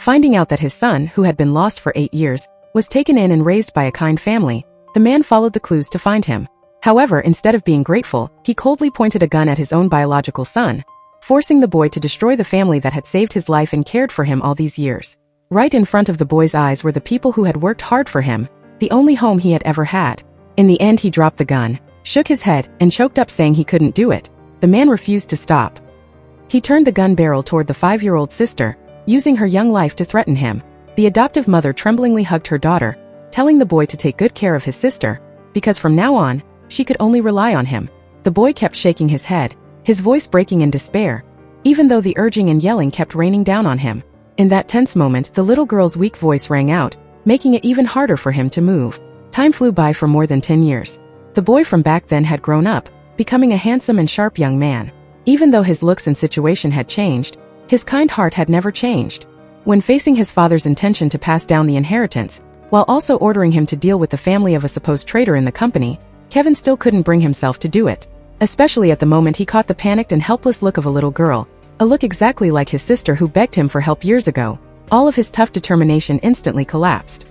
Finding out that his son, who had been lost for 8 years, was taken in and raised by a kind family, the man followed the clues to find him. However, instead of being grateful, he coldly pointed a gun at his own biological son, forcing the boy to destroy the family that had saved his life and cared for him all these years. Right in front of the boy's eyes were the people who had worked hard for him, the only home he had ever had. In the end, he dropped the gun, shook his head, and choked up, saying he couldn't do it. The man refused to stop. He turned the gun barrel toward the 5-year-old sister, using her young life to threaten him. The adoptive mother tremblingly hugged her daughter, telling the boy to take good care of his sister, because from now on, she could only rely on him. The boy kept shaking his head, his voice breaking in despair, even though the urging and yelling kept raining down on him. In that tense moment, the little girl's weak voice rang out, making it even harder for him to move. Time flew by for more than 10 years. The boy from back then had grown up, becoming a handsome and sharp young man. Even though his looks and situation had changed, his kind heart had never changed. When facing his father's intention to pass down the inheritance, while also ordering him to deal with the family of a supposed traitor in the company, Kevin still couldn't bring himself to do it. Especially at the moment he caught the panicked and helpless look of a little girl, a look exactly like his sister who begged him for help years ago. All of his tough determination instantly collapsed.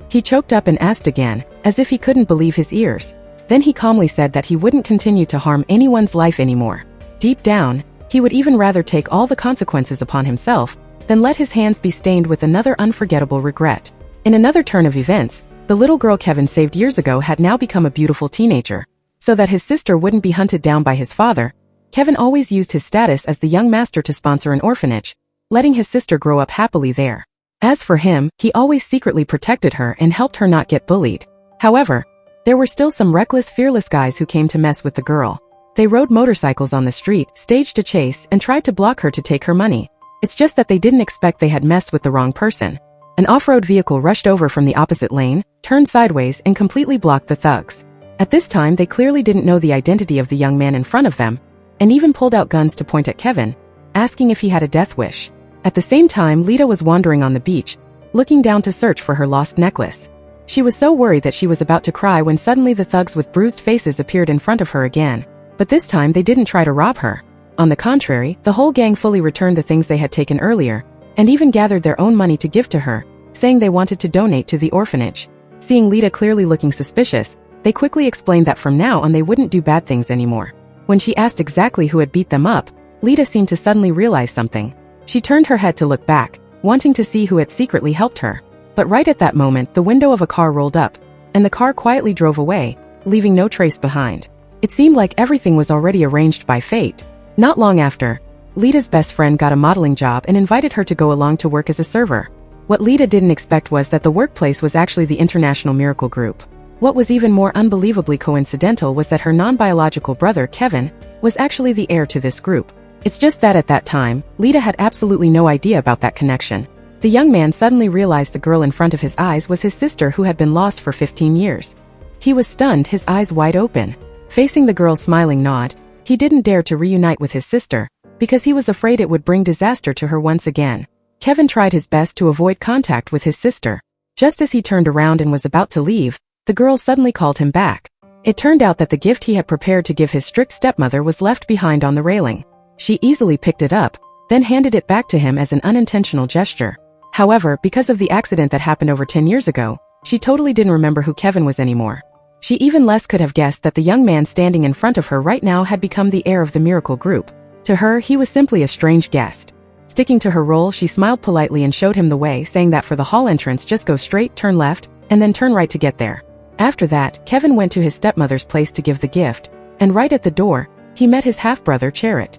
He choked up and asked again, as if he couldn't believe his ears. Then he calmly said that he wouldn't continue to harm anyone's life anymore. Deep down, he would even rather take all the consequences upon himself than let his hands be stained with another unforgettable regret. In another turn of events, the little girl Kevin saved years ago had now become a beautiful teenager. So that his sister wouldn't be hunted down by his father, Kevin always used his status as the young master to sponsor an orphanage, letting his sister grow up happily there. As for him, he always secretly protected her and helped her not get bullied. However, there were still some reckless, fearless guys who came to mess with the girl. They rode motorcycles on the street, staged a chase, and tried to block her to take her money. It's just that they didn't expect they had messed with the wrong person. An off-road vehicle rushed over from the opposite lane, turned sideways, and completely blocked the thugs. At this time, they clearly didn't know the identity of the young man in front of them, and even pulled out guns to point at Kevin, asking if he had a death wish. At the same time, Lita was wandering on the beach, looking down to search for her lost necklace. She was so worried that she was about to cry when suddenly the thugs with bruised faces appeared in front of her again. But this time they didn't try to rob her. On the contrary, the whole gang fully returned the things they had taken earlier, and even gathered their own money to give to her, saying they wanted to donate to the orphanage. Seeing Lita clearly looking suspicious, they quickly explained that from now on they wouldn't do bad things anymore. When she asked exactly who had beat them up, Lita seemed to suddenly realize something. She turned her head to look back, wanting to see who had secretly helped her. But right at that moment, the window of a car rolled up, and the car quietly drove away, leaving no trace behind. It seemed like everything was already arranged by fate. Not long after, Lita's best friend got a modeling job and invited her to go along to work as a server. What Lita didn't expect was that the workplace was actually the International Miracle Group. What was even more unbelievably coincidental was that her non-biological brother, Kevin, was actually the heir to this group. It's just that at that time, Lita had absolutely no idea about that connection. The young man suddenly realized the girl in front of his eyes was his sister who had been lost for 15 years. He was stunned, his eyes wide open. Facing the girl's smiling nod, he didn't dare to reunite with his sister, because he was afraid it would bring disaster to her once again. Kevin tried his best to avoid contact with his sister. Just as he turned around and was about to leave, the girl suddenly called him back. It turned out that the gift he had prepared to give his strict stepmother was left behind on the railing. She easily picked it up, then handed it back to him as an unintentional gesture. However, because of the accident that happened over 10 years ago, she totally didn't remember who Kevin was anymore. She even less could have guessed that the young man standing in front of her right now had become the heir of the Miracle Group. To her, he was simply a strange guest. Sticking to her role, she smiled politely and showed him the way, saying that for the hall entrance just go straight, turn left, and then turn right to get there. After that, Kevin went to his stepmother's place to give the gift, and right at the door, he met his half-brother Charit.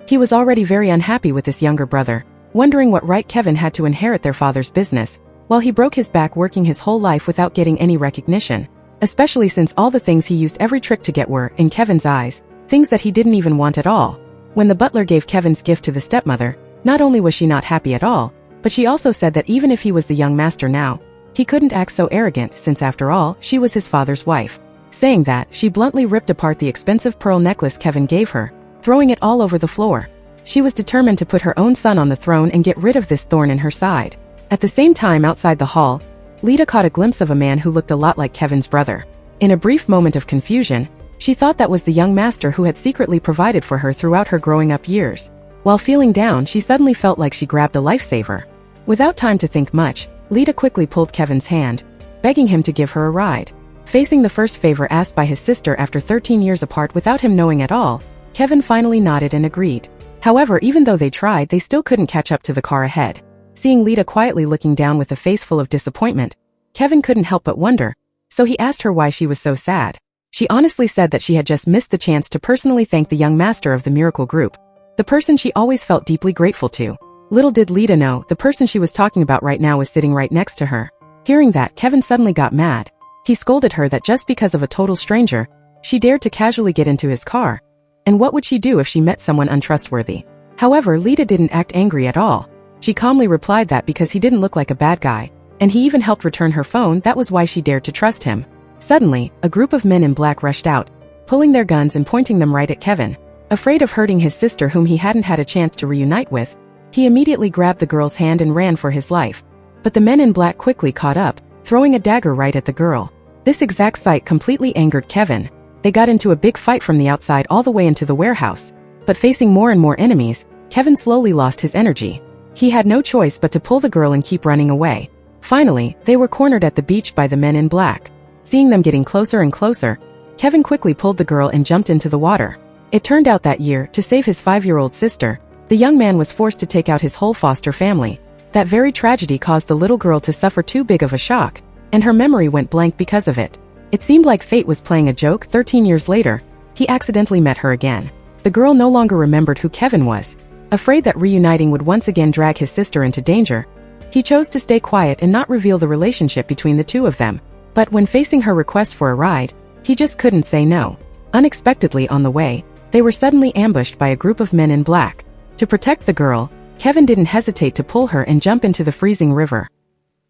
He was already very unhappy with this younger brother, wondering what right Kevin had to inherit their father's business, while he broke his back working his whole life without getting any recognition, especially since all the things he used every trick to get were, in Kevin's eyes, things that he didn't even want at all. When the butler gave Kevin's gift to the stepmother, not only was she not happy at all, but she also said that even if he was the young master now, he couldn't act so arrogant since after all, she was his father's wife. Saying that, she bluntly ripped apart the expensive pearl necklace Kevin gave her, throwing it all over the floor. She was determined to put her own son on the throne and get rid of this thorn in her side. At the same time, outside the hall, Lita caught a glimpse of a man who looked a lot like Kevin's brother. In a brief moment of confusion, she thought that was the young master who had secretly provided for her throughout her growing up years. While feeling down, she suddenly felt like she grabbed a lifesaver. Without time to think much, Lita quickly pulled Kevin's hand, begging him to give her a ride. Facing the first favor asked by his sister after 13 years apart without him knowing at all, Kevin finally nodded and agreed. However, even though they tried, they still couldn't catch up to the car ahead. Seeing Lita quietly looking down with a face full of disappointment, Kevin couldn't help but wonder, so he asked her why she was so sad. She honestly said that she had just missed the chance to personally thank the young master of the miracle group, the person she always felt deeply grateful to. Little did Lita know, the person she was talking about right now was sitting right next to her. Hearing that, Kevin suddenly got mad. He scolded her that just because of a total stranger, she dared to casually get into his car. And what would she do if she met someone untrustworthy? However, Lita didn't act angry at all. She calmly replied that because he didn't look like a bad guy, and he even helped return her phone, that was why she dared to trust him. Suddenly, a group of men in black rushed out, pulling their guns and pointing them right at Kevin. Afraid of hurting his sister whom he hadn't had a chance to reunite with, he immediately grabbed the girl's hand and ran for his life. But the men in black quickly caught up, throwing a dagger right at the girl. This exact sight completely angered Kevin. They got into a big fight from the outside all the way into the warehouse. But facing more and more enemies, Kevin slowly lost his energy. He had no choice but to pull the girl and keep running away. Finally, they were cornered at the beach by the men in black. Seeing them getting closer and closer, Kevin quickly pulled the girl and jumped into the water. It turned out that year, to save his 5-year-old sister, the young man was forced to take out his whole foster family. That very tragedy caused the little girl to suffer too big of a shock, and her memory went blank because of it. It seemed like fate was playing a joke. 13 years later, he accidentally met her again. The girl no longer remembered who Kevin was. Afraid that reuniting would once again drag his sister into danger, he chose to stay quiet and not reveal the relationship between the two of them. But when facing her request for a ride, he just couldn't say no. Unexpectedly on the way, they were suddenly ambushed by a group of men in black. To protect the girl, Kevin didn't hesitate to pull her and jump into the freezing river.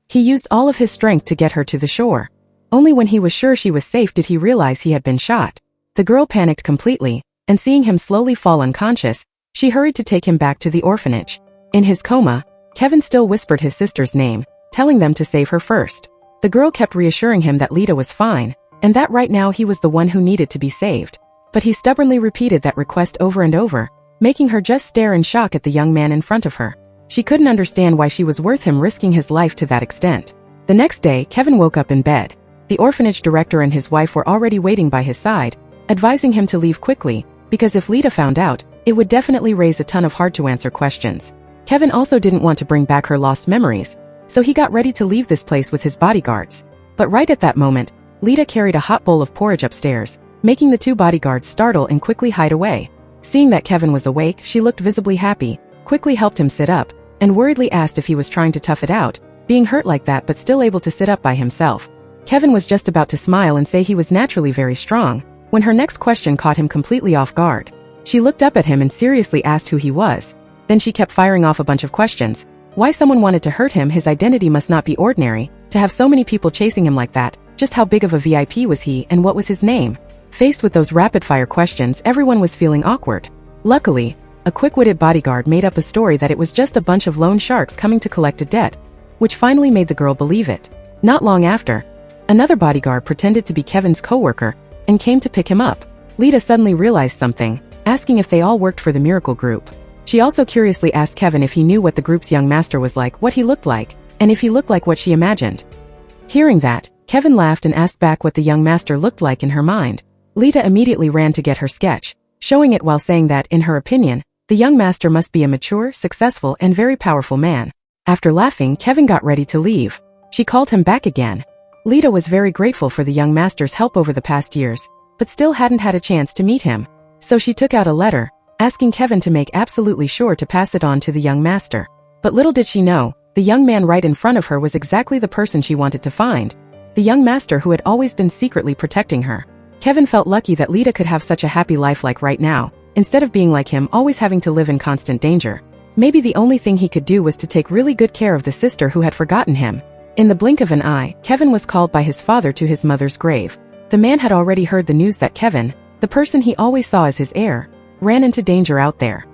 He used all of his strength to get her to the shore. Only when he was sure she was safe did he realize he had been shot. The girl panicked completely, and seeing him slowly fall unconscious, she hurried to take him back to the orphanage. In his coma, Kevin still whispered his sister's name, telling them to save her first. The girl kept reassuring him that Lita was fine, and that right now he was the one who needed to be saved. But he stubbornly repeated that request over and over, making her just stare in shock at the young man in front of her. She couldn't understand why she was worth him risking his life to that extent. The next day, Kevin woke up in bed. The orphanage director and his wife were already waiting by his side, advising him to leave quickly, because if Lita found out, it would definitely raise a ton of hard-to-answer questions. Kevin also didn't want to bring back her lost memories, so he got ready to leave this place with his bodyguards. But right at that moment, Lita carried a hot bowl of porridge upstairs, making the two bodyguards startle and quickly hide away. Seeing that Kevin was awake, she looked visibly happy, quickly helped him sit up, and worriedly asked if he was trying to tough it out, being hurt like that but still able to sit up by himself. Kevin was just about to smile and say he was naturally very strong, when her next question caught him completely off guard. She looked up at him and seriously asked who he was. Then she kept firing off a bunch of questions. Why someone wanted to hurt him, his identity must not be ordinary, to have so many people chasing him like that, just how big of a VIP was he and what was his name? Faced with those rapid-fire questions, everyone was feeling awkward. Luckily, a quick-witted bodyguard made up a story that it was just a bunch of loan sharks coming to collect a debt, which finally made the girl believe it. Not long after, another bodyguard pretended to be Kevin's co-worker and came to pick him up. Lita suddenly realized something, asking if they all worked for the miracle group. She also curiously asked Kevin if he knew what the group's young master was like, what he looked like, and if he looked like what she imagined. Hearing that, Kevin laughed and asked back what the young master looked like in her mind. Lita immediately ran to get her sketch, showing it while saying that, in her opinion, the young master must be a mature, successful, and very powerful man. After laughing, Kevin got ready to leave. She called him back again. Lita was very grateful for the young master's help over the past years, but still hadn't had a chance to meet him. So she took out a letter, asking Kevin to make absolutely sure to pass it on to the young master. But little did she know, the young man right in front of her was exactly the person she wanted to find, the young master who had always been secretly protecting her. Kevin felt lucky that Lita could have such a happy life like right now, instead of being like him, always having to live in constant danger. Maybe the only thing he could do was to take really good care of the sister who had forgotten him. In the blink of an eye, Kevin was called by his father to his mother's grave. The man had already heard the news that Kevin, the person he always saw as his heir, ran into danger out there.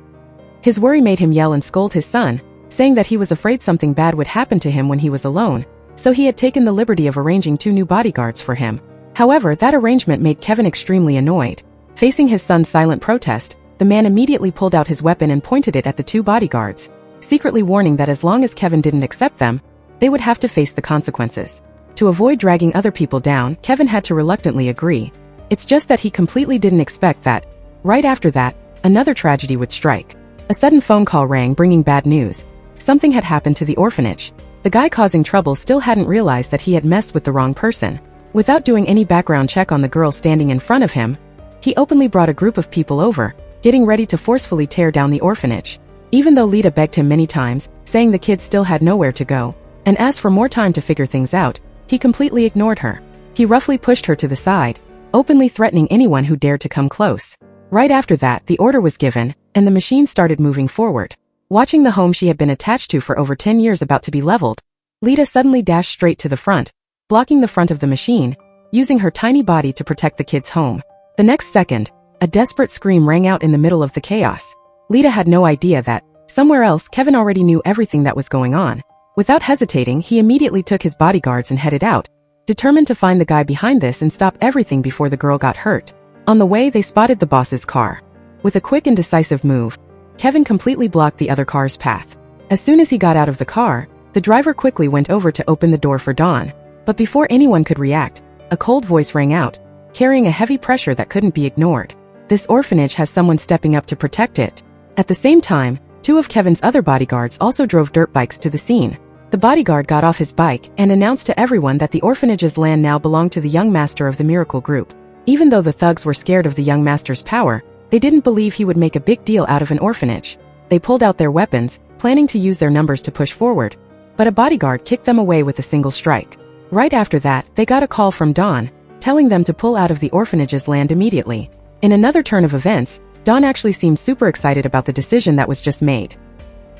His worry made him yell and scold his son, saying that he was afraid something bad would happen to him when he was alone, so he had taken the liberty of arranging 2 new bodyguards for him. However, that arrangement made Kevin extremely annoyed. Facing his son's silent protest, the man immediately pulled out his weapon and pointed it at the 2 bodyguards. secretly warning that as long as Kevin didn't accept them, they would have to face the consequences. To avoid dragging other people down, Kevin had to reluctantly agree. It's just that he completely didn't expect that, right after that, another tragedy would strike. A sudden phone call rang bringing bad news. Something had happened to the orphanage. The guy causing trouble still hadn't realized that he had messed with the wrong person. Without doing any background check on the girl standing in front of him, he openly brought a group of people over, getting ready to forcefully tear down the orphanage. Even though Lita begged him many times, saying the kids still had nowhere to go, and asked for more time to figure things out, he completely ignored her. He roughly pushed her to the side, openly threatening anyone who dared to come close. Right after that, the order was given, and the machine started moving forward. Watching the home she had been attached to for over 10 years about to be leveled, Lita suddenly dashed straight to the front, blocking the front of the machine, using her tiny body to protect the kids' home. The next second, a desperate scream rang out in the middle of the chaos. Lita had no idea that, somewhere else, Kevin already knew everything that was going on. Without hesitating, he immediately took his bodyguards and headed out, determined to find the guy behind this and stop everything before the girl got hurt. On the way, they spotted the boss's car. With a quick and decisive move, Kevin completely blocked the other car's path. As soon as he got out of the car, the driver quickly went over to open the door for Dawn. But before anyone could react, a cold voice rang out, carrying a heavy pressure that couldn't be ignored. This orphanage has someone stepping up to protect it. At the same time, two of Kevin's other bodyguards also drove dirt bikes to the scene. The bodyguard got off his bike and announced to everyone that the orphanage's land now belonged to the young master of the Miracle Group. Even though the thugs were scared of the young master's power, they didn't believe he would make a big deal out of an orphanage. They pulled out their weapons, planning to use their numbers to push forward, but a bodyguard kicked them away with a single strike. Right after that, they got a call from Dawn, telling them to pull out of the orphanage's land immediately. In another turn of events, Dawn actually seemed super excited about the decision that was just made.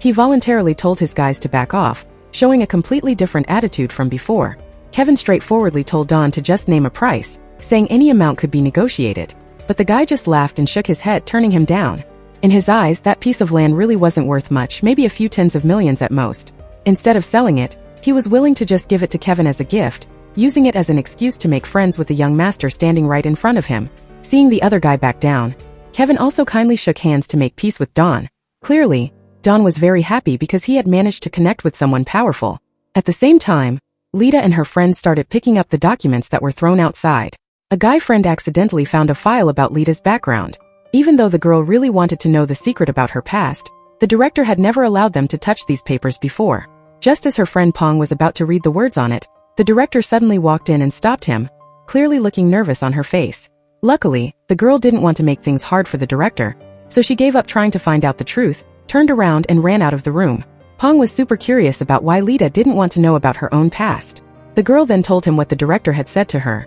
He voluntarily told his guys to back off, showing a completely different attitude from before. Kevin straightforwardly told Dawn to just name a price, saying any amount could be negotiated. But the guy just laughed and shook his head, turning him down. In his eyes, that piece of land really wasn't worth much, maybe a few tens of millions at most. Instead of selling it, he was willing to just give it to Kevin as a gift, using it as an excuse to make friends with the young master standing right in front of him. Seeing the other guy back down, Kevin also kindly shook hands to make peace with Dawn. Clearly, Dawn was very happy because he had managed to connect with someone powerful. At the same time, Lita and her friends started picking up the documents that were thrown outside. A guy friend accidentally found a file about Lita's background. Even though the girl really wanted to know the secret about her past, the director had never allowed them to touch these papers before. Just as her friend Pong was about to read the words on it, the director suddenly walked in and stopped him, clearly looking nervous on her face. Luckily, the girl didn't want to make things hard for the director, so she gave up trying to find out the truth, turned around and ran out of the room. Pong was super curious about why Lita didn't want to know about her own past. The girl then told him what the director had said to her.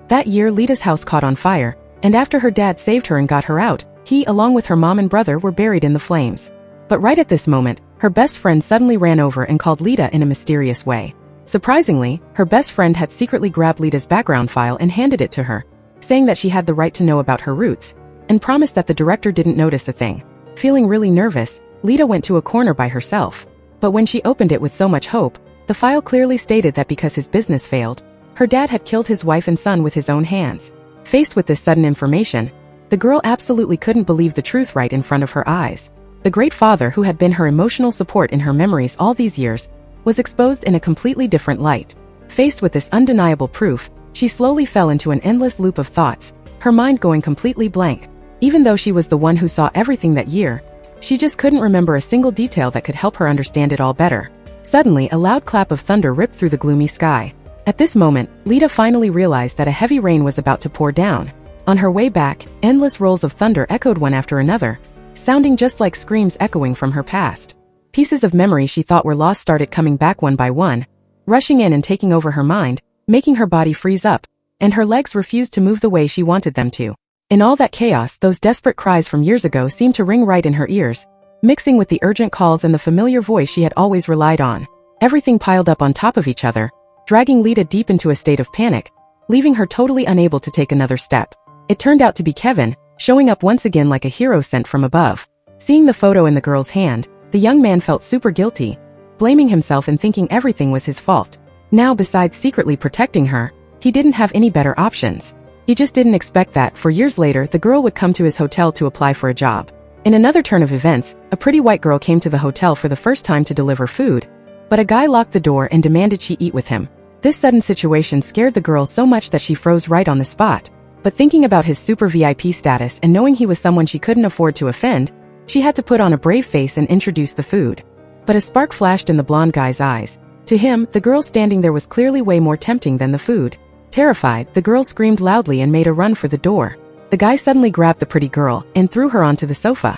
That year, Lita's house caught on fire, and after her dad saved her and got her out, he, along with her mom and brother, were buried in the flames. But right at this moment, her best friend suddenly ran over and called Lita in a mysterious way. Surprisingly, her best friend had secretly grabbed Lita's background file and handed it to her, saying that she had the right to know about her roots, and promised that the director didn't notice a thing. Feeling really nervous, Lita went to a corner by herself. But when she opened it with so much hope, the file clearly stated that because his business failed, her dad had killed his wife and son with his own hands. Faced with this sudden information, the girl absolutely couldn't believe the truth right in front of her eyes. The great father who had been her emotional support in her memories all these years was exposed in a completely different light. Faced with this undeniable proof, she slowly fell into an endless loop of thoughts, her mind going completely blank. Even though she was the one who saw everything that year, she just couldn't remember a single detail that could help her understand it all better. Suddenly, a loud clap of thunder ripped through the gloomy sky. At this moment, Lita finally realized that a heavy rain was about to pour down. On her way back, endless rolls of thunder echoed one after another, sounding just like screams echoing from her past. Pieces of memory she thought were lost started coming back one by one, rushing in and taking over her mind, making her body freeze up, and her legs refused to move the way she wanted them to. In all that chaos, those desperate cries from years ago seemed to ring right in her ears, mixing with the urgent calls and the familiar voice she had always relied on. Everything piled up on top of each other, dragging Lita deep into a state of panic, leaving her totally unable to take another step. It turned out to be Kevin, showing up once again like a hero sent from above. Seeing the photo in the girl's hand, the young man felt super guilty, blaming himself and thinking everything was his fault. Now, besides secretly protecting her, he didn't have any better options. He just didn't expect that, for years later, the girl would come to his hotel to apply for a job. In another turn of events, a pretty white girl came to the hotel for the first time to deliver food, but a guy locked the door and demanded she eat with him. This sudden situation scared the girl so much that she froze right on the spot. But thinking about his super VIP status and knowing he was someone she couldn't afford to offend, she had to put on a brave face and introduce the food. But a spark flashed in the blonde guy's eyes. To him, the girl standing there was clearly way more tempting than the food. Terrified, the girl screamed loudly and made a run for the door. The guy suddenly grabbed the pretty girl and threw her onto the sofa.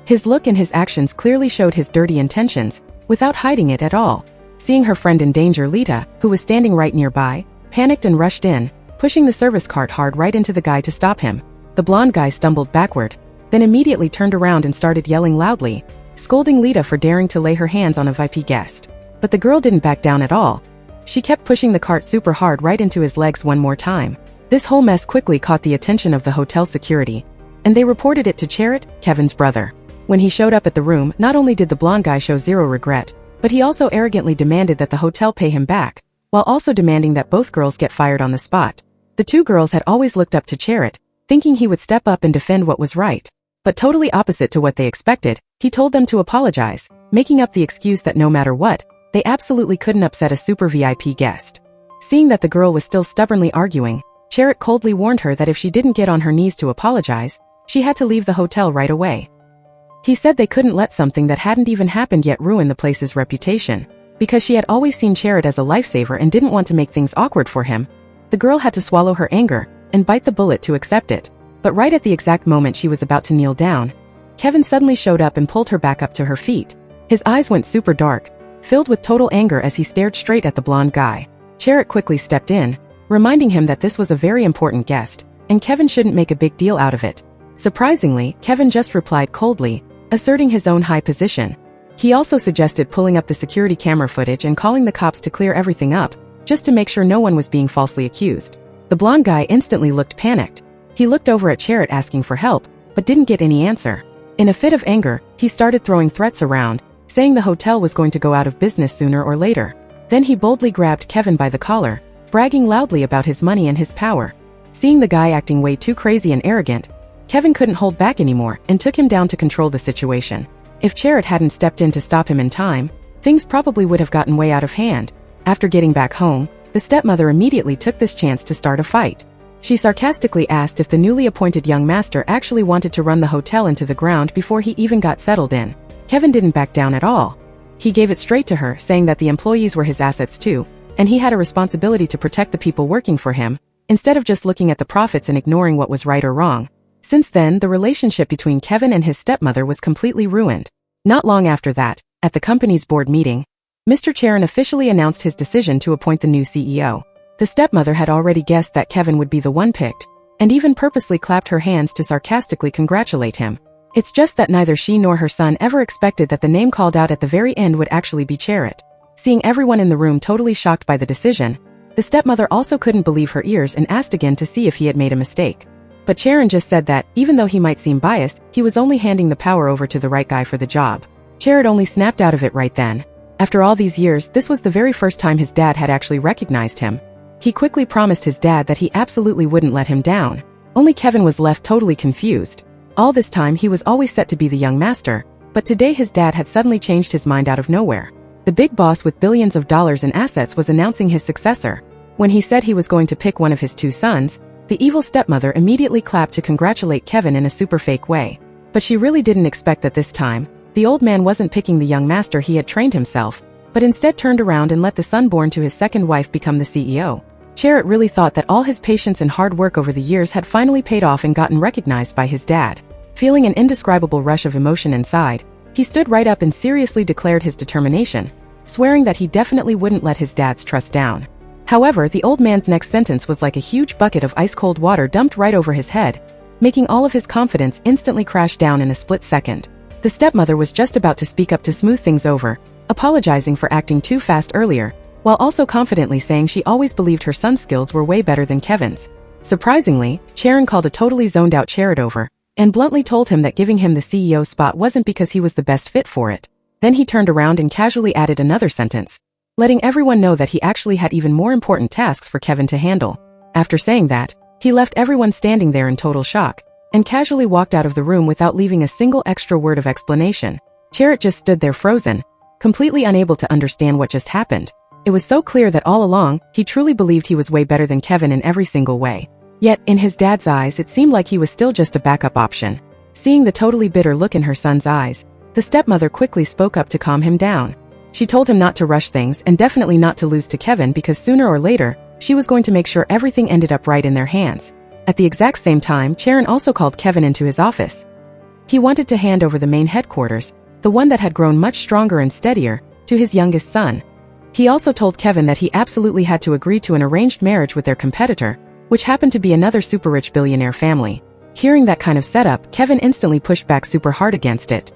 His look and his actions clearly showed his dirty intentions, without hiding it at all. Seeing her friend in danger, Lita, who was standing right nearby, panicked and rushed in, pushing the service cart hard right into the guy to stop him. The blonde guy stumbled backward, then immediately turned around and started yelling loudly, scolding Lita for daring to lay her hands on a VIP guest. But the girl didn't back down at all. She kept pushing the cart super hard right into his legs one more time. This whole mess quickly caught the attention of the hotel security, and they reported it to Charit, Kevin's brother. When he showed up at the room, not only did the blonde guy show zero regret, but he also arrogantly demanded that the hotel pay him back, while also demanding that both girls get fired on the spot. The two girls had always looked up to Charit, thinking he would step up and defend what was right. But totally opposite to what they expected, he told them to apologize, making up the excuse that no matter what, they absolutely couldn't upset a super VIP guest. Seeing that the girl was still stubbornly arguing, Charit coldly warned her that if she didn't get on her knees to apologize, she had to leave the hotel right away. He said they couldn't let something that hadn't even happened yet ruin the place's reputation. Because she had always seen Charit as a lifesaver and didn't want to make things awkward for him, the girl had to swallow her anger and bite the bullet to accept it. But right at the exact moment she was about to kneel down, Kevin suddenly showed up and pulled her back up to her feet. His eyes went super dark, filled with total anger as he stared straight at the blonde guy. Charit quickly stepped in, reminding him that this was a very important guest, and Kevin shouldn't make a big deal out of it. Surprisingly, Kevin just replied coldly, asserting his own high position. He also suggested pulling up the security camera footage and calling the cops to clear everything up, just to make sure no one was being falsely accused. The blonde guy instantly looked panicked. He looked over at Charit asking for help, but didn't get any answer. In a fit of anger, he started throwing threats around, saying the hotel was going to go out of business sooner or later. Then he boldly grabbed Kevin by the collar, bragging loudly about his money and his power. Seeing the guy acting way too crazy and arrogant, Kevin couldn't hold back anymore and took him down to control the situation. If Charit hadn't stepped in to stop him in time, things probably would have gotten way out of hand. After getting back home, the stepmother immediately took this chance to start a fight. She sarcastically asked if the newly appointed young master actually wanted to run the hotel into the ground before he even got settled in. Kevin didn't back down at all. He gave it straight to her, saying that the employees were his assets too, and he had a responsibility to protect the people working for him, instead of just looking at the profits and ignoring what was right or wrong. Since then, the relationship between Kevin and his stepmother was completely ruined. Not long after that, at the company's board meeting, Mr. Charon officially announced his decision to appoint the new CEO. The stepmother had already guessed that Kevin would be the one picked, and even purposely clapped her hands to sarcastically congratulate him. It's just that neither she nor her son ever expected that the name called out at the very end would actually be Charit. Seeing everyone in the room totally shocked by the decision, the stepmother also couldn't believe her ears and asked again to see if he had made a mistake. But Charon just said that, even though he might seem biased, he was only handing the power over to the right guy for the job. Charit only snapped out of it right then. After all these years, this was the very first time his dad had actually recognized him. He quickly promised his dad that he absolutely wouldn't let him down. Only Kevin was left totally confused. All this time he was always set to be the young master, but today his dad had suddenly changed his mind out of nowhere. The big boss with billions of dollars in assets was announcing his successor. When he said he was going to pick one of his two sons, the evil stepmother immediately clapped to congratulate Kevin in a super fake way. But she really didn't expect that this time, the old man wasn't picking the young master he had trained himself, but instead turned around and let the son born to his second wife become the CEO. Charit really thought that all his patience and hard work over the years had finally paid off and gotten recognized by his dad. Feeling an indescribable rush of emotion inside, he stood right up and seriously declared his determination, swearing that he definitely wouldn't let his dad's trust down. However, the old man's next sentence was like a huge bucket of ice-cold water dumped right over his head, making all of his confidence instantly crash down in a split second. The stepmother was just about to speak up to smooth things over, apologizing for acting too fast earlier, while also confidently saying she always believed her son's skills were way better than Kevin's. Surprisingly, Charon called a totally zoned-out Charit over, and bluntly told him that giving him the CEO spot wasn't because he was the best fit for it. Then he turned around and casually added another sentence, letting everyone know that he actually had even more important tasks for Kevin to handle. After saying that, he left everyone standing there in total shock. and casually walked out of the room without leaving a single extra word of explanation. Chariot just stood there frozen, completely unable to understand what just happened. It was so clear that all along, he truly believed he was way better than Kevin in every single way. Yet, in his dad's eyes, it seemed like he was still just a backup option. Seeing the totally bitter look in her son's eyes, the stepmother quickly spoke up to calm him down. She told him not to rush things and definitely not to lose to Kevin because sooner or later, she was going to make sure everything ended up right in their hands. At the exact same time, Charon also called Kevin into his office. He wanted to hand over the main headquarters, the one that had grown much stronger and steadier, to his youngest son. He also told Kevin that he absolutely had to agree to an arranged marriage with their competitor, which happened to be another super rich billionaire family. Hearing that kind of setup, Kevin instantly pushed back super hard against it.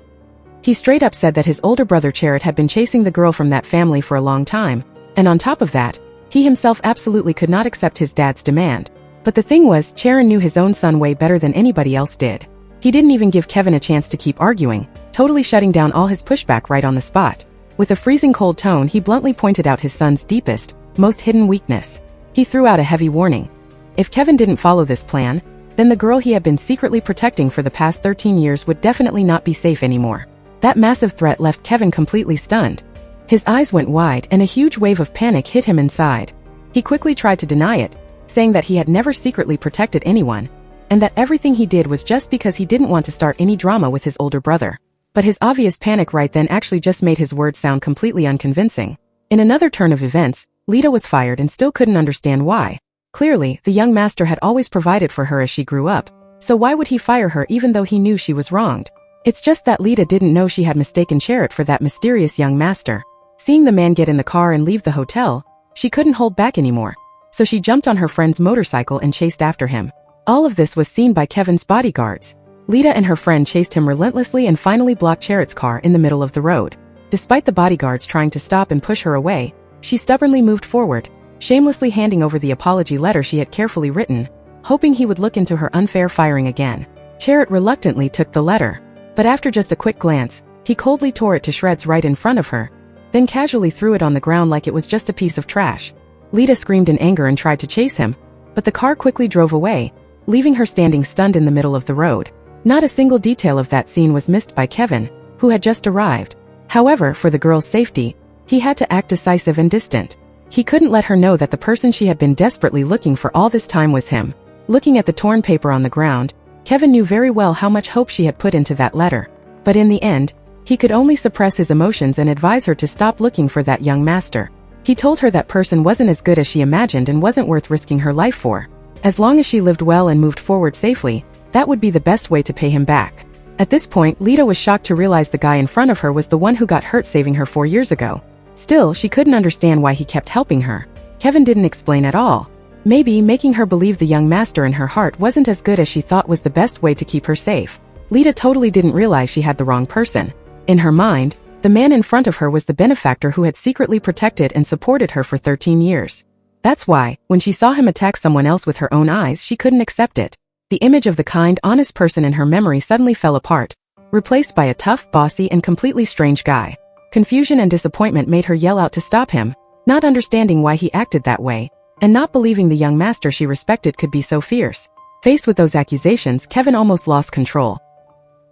He straight up said that his older brother Chariot had been chasing the girl from that family for a long time, and on top of that, he himself absolutely could not accept his dad's demand. But the thing was, Charon knew his own son way better than anybody else did. He didn't even give Kevin a chance to keep arguing, totally shutting down all his pushback right on the spot. With a freezing cold tone, he bluntly pointed out his son's deepest, most hidden weakness. He threw out a heavy warning. If Kevin didn't follow this plan, then the girl he had been secretly protecting for the past 13 years would definitely not be safe anymore. That massive threat left Kevin completely stunned. His eyes went wide and a huge wave of panic hit him inside. He quickly tried to deny it, saying that he had never secretly protected anyone, and that everything he did was just because he didn't want to start any drama with his older brother. But his obvious panic right then actually just made his words sound completely unconvincing. In another turn of events, Lita was fired and still couldn't understand why. Clearly, the young master had always provided for her as she grew up, so why would he fire her even though he knew she was wronged? It's just that Lita didn't know she had mistaken Chariot for that mysterious young master. Seeing the man get in the car and leave the hotel, she couldn't hold back anymore. So she jumped on her friend's motorcycle and chased after him. All of this was seen by Kevin's bodyguards. Lita and her friend chased him relentlessly and finally blocked Chariot's car in the middle of the road. Despite the bodyguards trying to stop and push her away, she stubbornly moved forward, shamelessly handing over the apology letter she had carefully written, hoping he would look into her unfair firing again. Chariot reluctantly took the letter. But after just a quick glance, he coldly tore it to shreds right in front of her, then casually threw it on the ground like it was just a piece of trash. Lita screamed in anger and tried to chase him, but the car quickly drove away, leaving her standing stunned in the middle of the road. Not a single detail of that scene was missed by Kevin, who had just arrived. However, for the girl's safety, he had to act decisive and distant. He couldn't let her know that the person she had been desperately looking for all this time was him. Looking at the torn paper on the ground, Kevin knew very well how much hope she had put into that letter. But in the end, he could only suppress his emotions and advise her to stop looking for that young master. He told her that person wasn't as good as she imagined and wasn't worth risking her life for. As long as she lived well and moved forward safely, that would be the best way to pay him back. At this point, Lita was shocked to realize the guy in front of her was the one who got hurt saving her 4 years ago. Still, she couldn't understand why he kept helping her. Kevin didn't explain at all. Maybe making her believe the young master in her heart wasn't as good as she thought was the best way to keep her safe. Lita totally didn't realize she had the wrong person. In her mind, the man in front of her was the benefactor who had secretly protected and supported her for 13 years. That's why, when she saw him attack someone else with her own eyes, she couldn't accept it. The image of the kind, honest person in her memory suddenly fell apart, replaced by a tough, bossy, and completely strange guy. Confusion and disappointment made her yell out to stop him, not understanding why he acted that way, and not believing the young master she respected could be so fierce. Faced with those accusations, Kevin almost lost control.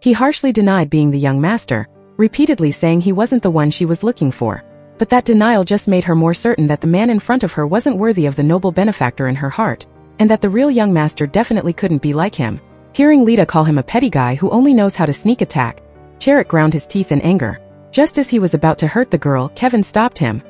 He harshly denied being the young master, repeatedly saying he wasn't the one she was looking for. But that denial just made her more certain that the man in front of her wasn't worthy of the noble benefactor in her heart, and that the real young master definitely couldn't be like him. Hearing Lita call him a petty guy who only knows how to sneak attack, Chariot ground his teeth in anger. Just as he was about to hurt the girl, Kevin stopped him.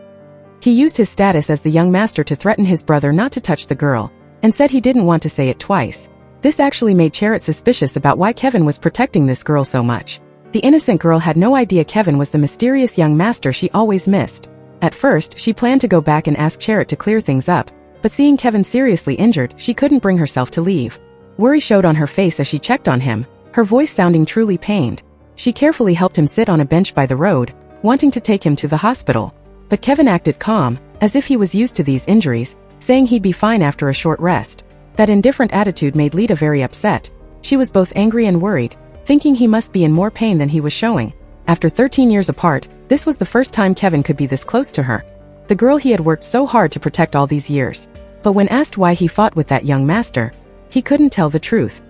He used his status as the young master to threaten his brother not to touch the girl, and said he didn't want to say it twice. This actually made Chariot suspicious about why Kevin was protecting this girl so much. The innocent girl had no idea Kevin was the mysterious young master she always missed. At first, she planned to go back and ask Chariot to clear things up, but seeing Kevin seriously injured, she couldn't bring herself to leave. Worry showed on her face as she checked on him, her voice sounding truly pained. She carefully helped him sit on a bench by the road, wanting to take him to the hospital. But Kevin acted calm, as if he was used to these injuries, saying he'd be fine after a short rest. That indifferent attitude made Lita very upset. She was both angry and worried, thinking he must be in more pain than he was showing. After 13 years apart, this was the first time Kevin could be this close to her, the girl he had worked so hard to protect all these years. But when asked why he fought with that young master, he couldn't tell the truth.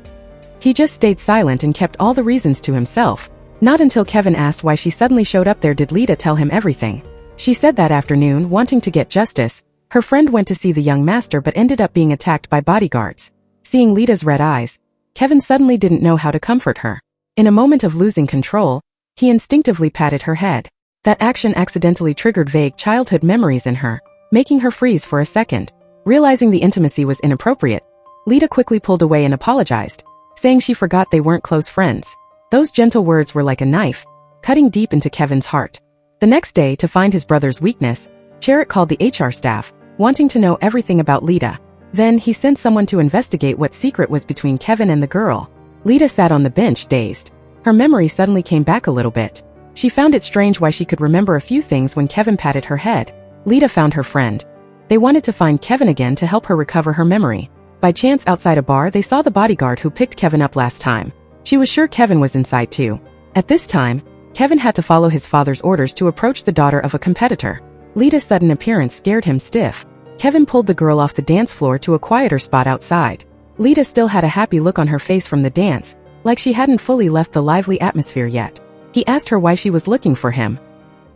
He just stayed silent and kept all the reasons to himself. Not until Kevin asked why she suddenly showed up there did Lita tell him everything. She said that afternoon, wanting to get justice, her friend went to see the young master but ended up being attacked by bodyguards. Seeing Lita's red eyes, Kevin suddenly didn't know how to comfort her. In a moment of losing control, he instinctively patted her head. That action accidentally triggered vague childhood memories in her, making her freeze for a second. Realizing the intimacy was inappropriate, Lita quickly pulled away and apologized, saying she forgot they weren't close friends. Those gentle words were like a knife, cutting deep into Kevin's heart. The next day, to find his brother's weakness, Chariot called the HR staff, wanting to know everything about Lita. Then he sent someone to investigate what secret was between Kevin and the girl. Lita sat on the bench, dazed. Her memory suddenly came back a little bit. She found it strange why she could remember a few things when Kevin patted her head. Lita found her friend. They wanted to find Kevin again to help her recover her memory. By chance, outside a bar, they saw the bodyguard who picked Kevin up last time. She was sure Kevin was inside too. At this time, Kevin had to follow his father's orders to approach the daughter of a competitor. Lita's sudden appearance scared him stiff. Kevin pulled the girl off the dance floor to a quieter spot outside. Lita still had a happy look on her face from the dance, like she hadn't fully left the lively atmosphere yet. He asked her why she was looking for him.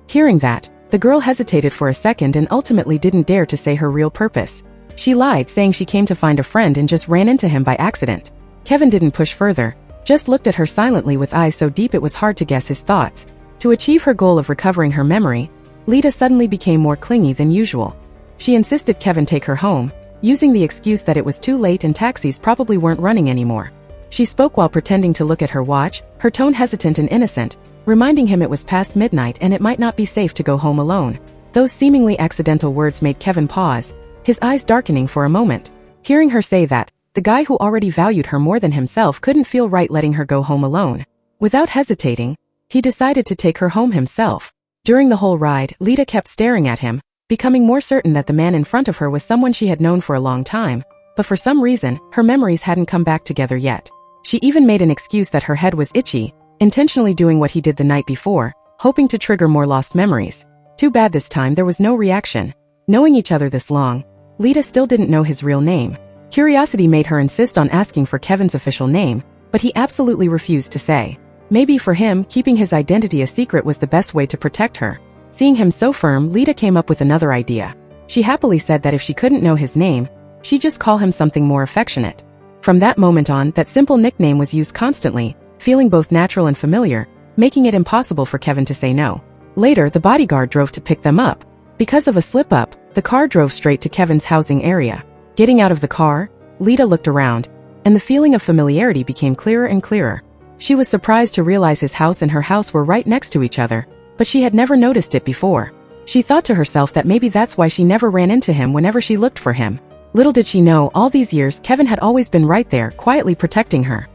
Hearing that, the girl hesitated for a second and ultimately didn't dare to say her real purpose. She lied, saying she came to find a friend and just ran into him by accident. Kevin didn't push further, just looked at her silently with eyes so deep it was hard to guess his thoughts. To achieve her goal of recovering her memory, Lita suddenly became more clingy than usual. She insisted Kevin take her home, using the excuse that it was too late and taxis probably weren't running anymore. She spoke while pretending to look at her watch, her tone hesitant and innocent, reminding him it was past midnight and it might not be safe to go home alone. Those seemingly accidental words made Kevin pause, his eyes darkening for a moment. Hearing her say that, the guy who already valued her more than himself couldn't feel right letting her go home alone. Without hesitating, he decided to take her home himself. During the whole ride, Lita kept staring at him, becoming more certain that the man in front of her was someone she had known for a long time, but for some reason, her memories hadn't come back together yet. She even made an excuse that her head was itchy, intentionally doing what he did the night before, hoping to trigger more lost memories. Too bad this time there was no reaction. Knowing each other this long, Lita still didn't know his real name. Curiosity made her insist on asking for Kevin's official name, but he absolutely refused to say. Maybe for him, keeping his identity a secret was the best way to protect her. Seeing him so firm, Lita came up with another idea. She happily said that if she couldn't know his name, she'd just call him something more affectionate. From that moment on, that simple nickname was used constantly, feeling both natural and familiar, making it impossible for Kevin to say no. Later, the bodyguard drove to pick them up. Because of a slip-up, the car drove straight to Kevin's housing area. Getting out of the car, Lita looked around, and the feeling of familiarity became clearer and clearer. She was surprised to realize his house and her house were right next to each other, but she had never noticed it before. She thought to herself that maybe that's why she never ran into him whenever she looked for him. Little did she know, all these years Kevin had always been right there, quietly protecting her.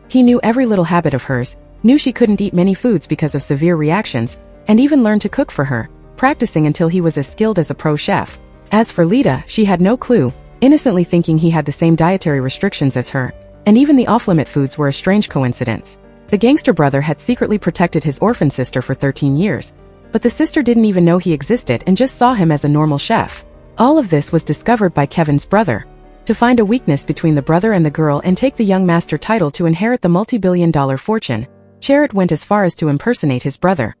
He knew every little habit of hers, knew she couldn't eat many foods because of severe reactions, and even learned to cook for her, practicing until he was as skilled as a pro chef. As for Lita, she had no clue, innocently thinking he had the same dietary restrictions as her, and even the off-limit foods were a strange coincidence. The gangster brother had secretly protected his orphan sister for 13 years, but the sister didn't even know he existed and just saw him as a normal chef. All of this was discovered by Kevin's brother. To find a weakness between the brother and the girl and take the young master title to inherit the multi-billion-dollar fortune, Chariot went as far as to impersonate his brother.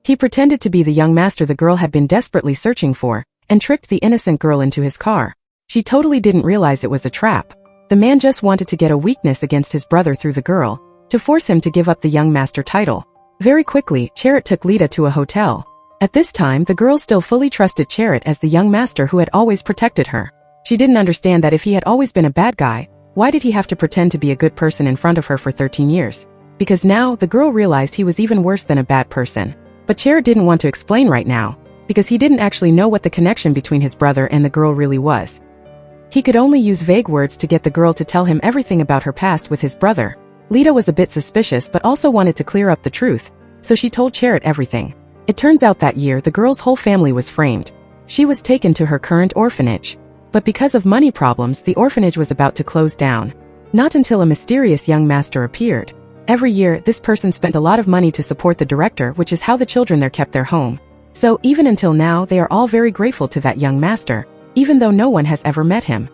He pretended to be the young master the girl had been desperately searching for, and tricked the innocent girl into his car. She totally didn't realize it was a trap. The man just wanted to get a weakness against his brother through the girl, to force him to give up the young master title. Very quickly, Chariot took Lita to a hotel. At this time, the girl still fully trusted Chariot as the young master who had always protected her. She didn't understand that if he had always been a bad guy, why did he have to pretend to be a good person in front of her for 13 years? Because now, the girl realized he was even worse than a bad person. But Chariot didn't want to explain right now, because he didn't actually know what the connection between his brother and the girl really was. He could only use vague words to get the girl to tell him everything about her past with his brother. Lita was a bit suspicious but also wanted to clear up the truth, so she told Chariot everything. It turns out that year the girl's whole family was framed. She was taken to her current orphanage. But because of money problems, the orphanage was about to close down. Not until a mysterious young master appeared. Every year, this person spent a lot of money to support the director, which is how the children there kept their home. So even until now, they are all very grateful to that young master, even though no one has ever met him.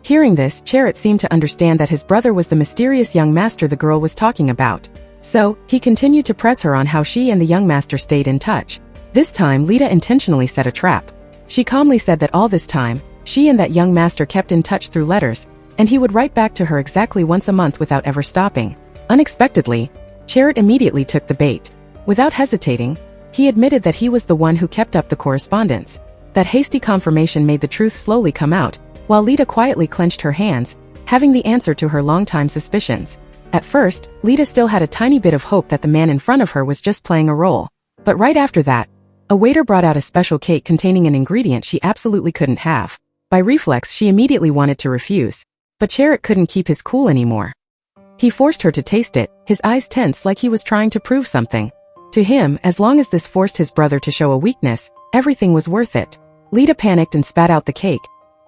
Hearing this, Chariot seemed to understand that his brother was the mysterious young master the girl was talking about. So, he continued to press her on how she and the young master stayed in touch. This time, Lita intentionally set a trap. She calmly said that all this time, she and that young master kept in touch through letters, and he would write back to her exactly once a month without ever stopping. Unexpectedly, Chariot immediately took the bait. Without hesitating, he admitted that he was the one who kept up the correspondence. That hasty confirmation made the truth slowly come out, while Lita quietly clenched her hands, having the answer to her long-time suspicions. At first, Lita still had a tiny bit of hope that the man in front of her was just playing a role. But right after that, a waiter brought out a special cake containing an ingredient she absolutely couldn't have. By reflex, she immediately wanted to refuse. But Chariot couldn't keep his cool anymore. He forced her to taste it, his eyes tense like he was trying to prove something. To him, as long as this forced his brother to show a weakness, everything was worth it. Lita panicked and spat out the cake,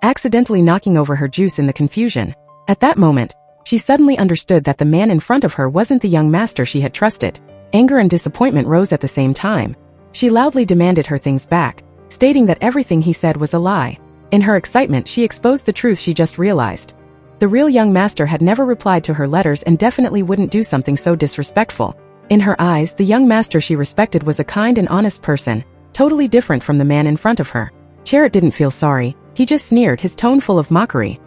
accidentally knocking over her juice in the confusion. At that moment, she suddenly understood that the man in front of her wasn't the young master she had trusted. Anger and disappointment rose at the same time. She loudly demanded her things back, stating that everything he said was a lie. In her excitement, she exposed the truth she just realized. The real young master had never replied to her letters and definitely wouldn't do something so disrespectful. In her eyes, the young master she respected was a kind and honest person, totally different from the man in front of her. Chariot didn't feel sorry, he just sneered, his tone full of mockery.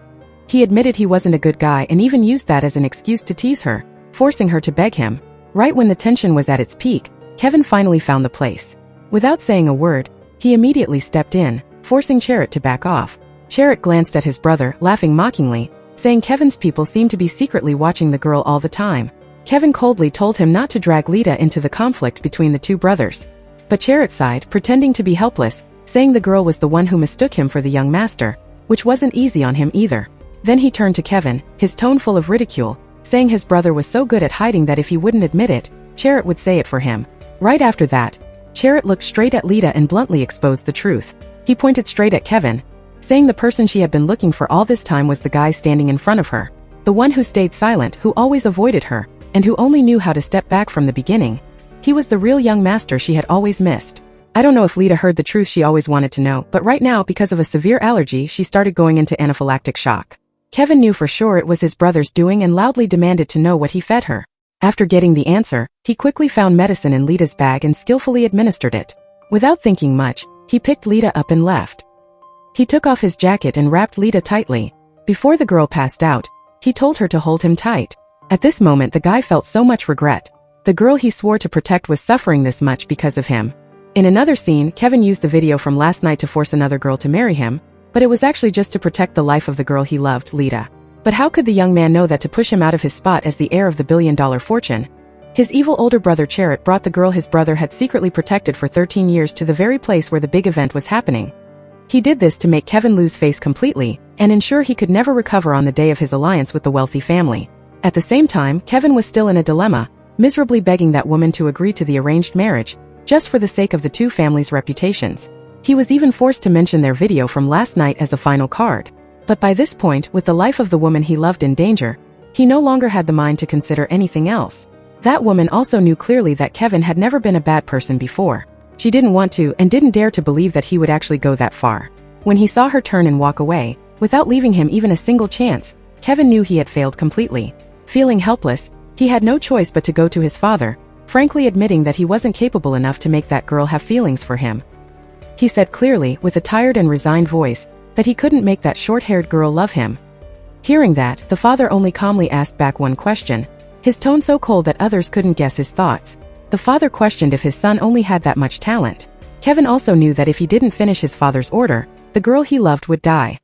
He admitted he wasn't a good guy and even used that as an excuse to tease her, forcing her to beg him. Right when the tension was at its peak, Kevin finally found the place. Without saying a word, he immediately stepped in, forcing Chariot to back off. Chariot glanced at his brother, laughing mockingly, saying Kevin's people seemed to be secretly watching the girl all the time. Kevin coldly told him not to drag Lita into the conflict between the two brothers. But Chariot sighed, pretending to be helpless, saying the girl was the one who mistook him for the young master, which wasn't easy on him either. Then he turned to Kevin, his tone full of ridicule, saying his brother was so good at hiding that if he wouldn't admit it, Chariot would say it for him. Right after that, Chariot looked straight at Lita and bluntly exposed the truth. He pointed straight at Kevin, saying the person she had been looking for all this time was the guy standing in front of her. The one who stayed silent, who always avoided her, and who only knew how to step back from the beginning. He was the real young master she had always missed. I don't know if Lita heard the truth she always wanted to know, but right now, because of a severe allergy, she started going into anaphylactic shock. Kevin knew for sure it was his brother's doing and loudly demanded to know what he fed her. After getting the answer, he quickly found medicine in Lita's bag and skillfully administered it. Without thinking much, he picked Lita up and left. He took off his jacket and wrapped Lita tightly. Before the girl passed out, he told her to hold him tight. At this moment, the guy felt so much regret. The girl he swore to protect was suffering this much because of him. In another scene, Kevin used the video from last night to force another girl to marry him, but it was actually just to protect the life of the girl he loved, Lita. But how could the young man know that to push him out of his spot as the heir of the billion-dollar fortune? His evil older brother Chariot brought the girl his brother had secretly protected for 13 years to the very place where the big event was happening. He did this to make Kevin lose face completely, and ensure he could never recover on the day of his alliance with the wealthy family. At the same time, Kevin was still in a dilemma, miserably begging that woman to agree to the arranged marriage, just for the sake of the two families' reputations. He was even forced to mention their video from last night as a final card. But by this point, with the life of the woman he loved in danger, he no longer had the mind to consider anything else. That woman also knew clearly that Kevin had never been a bad person before. She didn't want to and didn't dare to believe that he would actually go that far. When he saw her turn and walk away, without leaving him even a single chance, Kevin knew he had failed completely. Feeling helpless, he had no choice but to go to his father, frankly admitting that he wasn't capable enough to make that girl have feelings for him. He said clearly, with a tired and resigned voice, that he couldn't make that short-haired girl love him. Hearing that, the father only calmly asked back one question, his tone so cold that others couldn't guess his thoughts. The father questioned if his son only had that much talent. Kevin also knew that if he didn't finish his father's order, the girl he loved would die.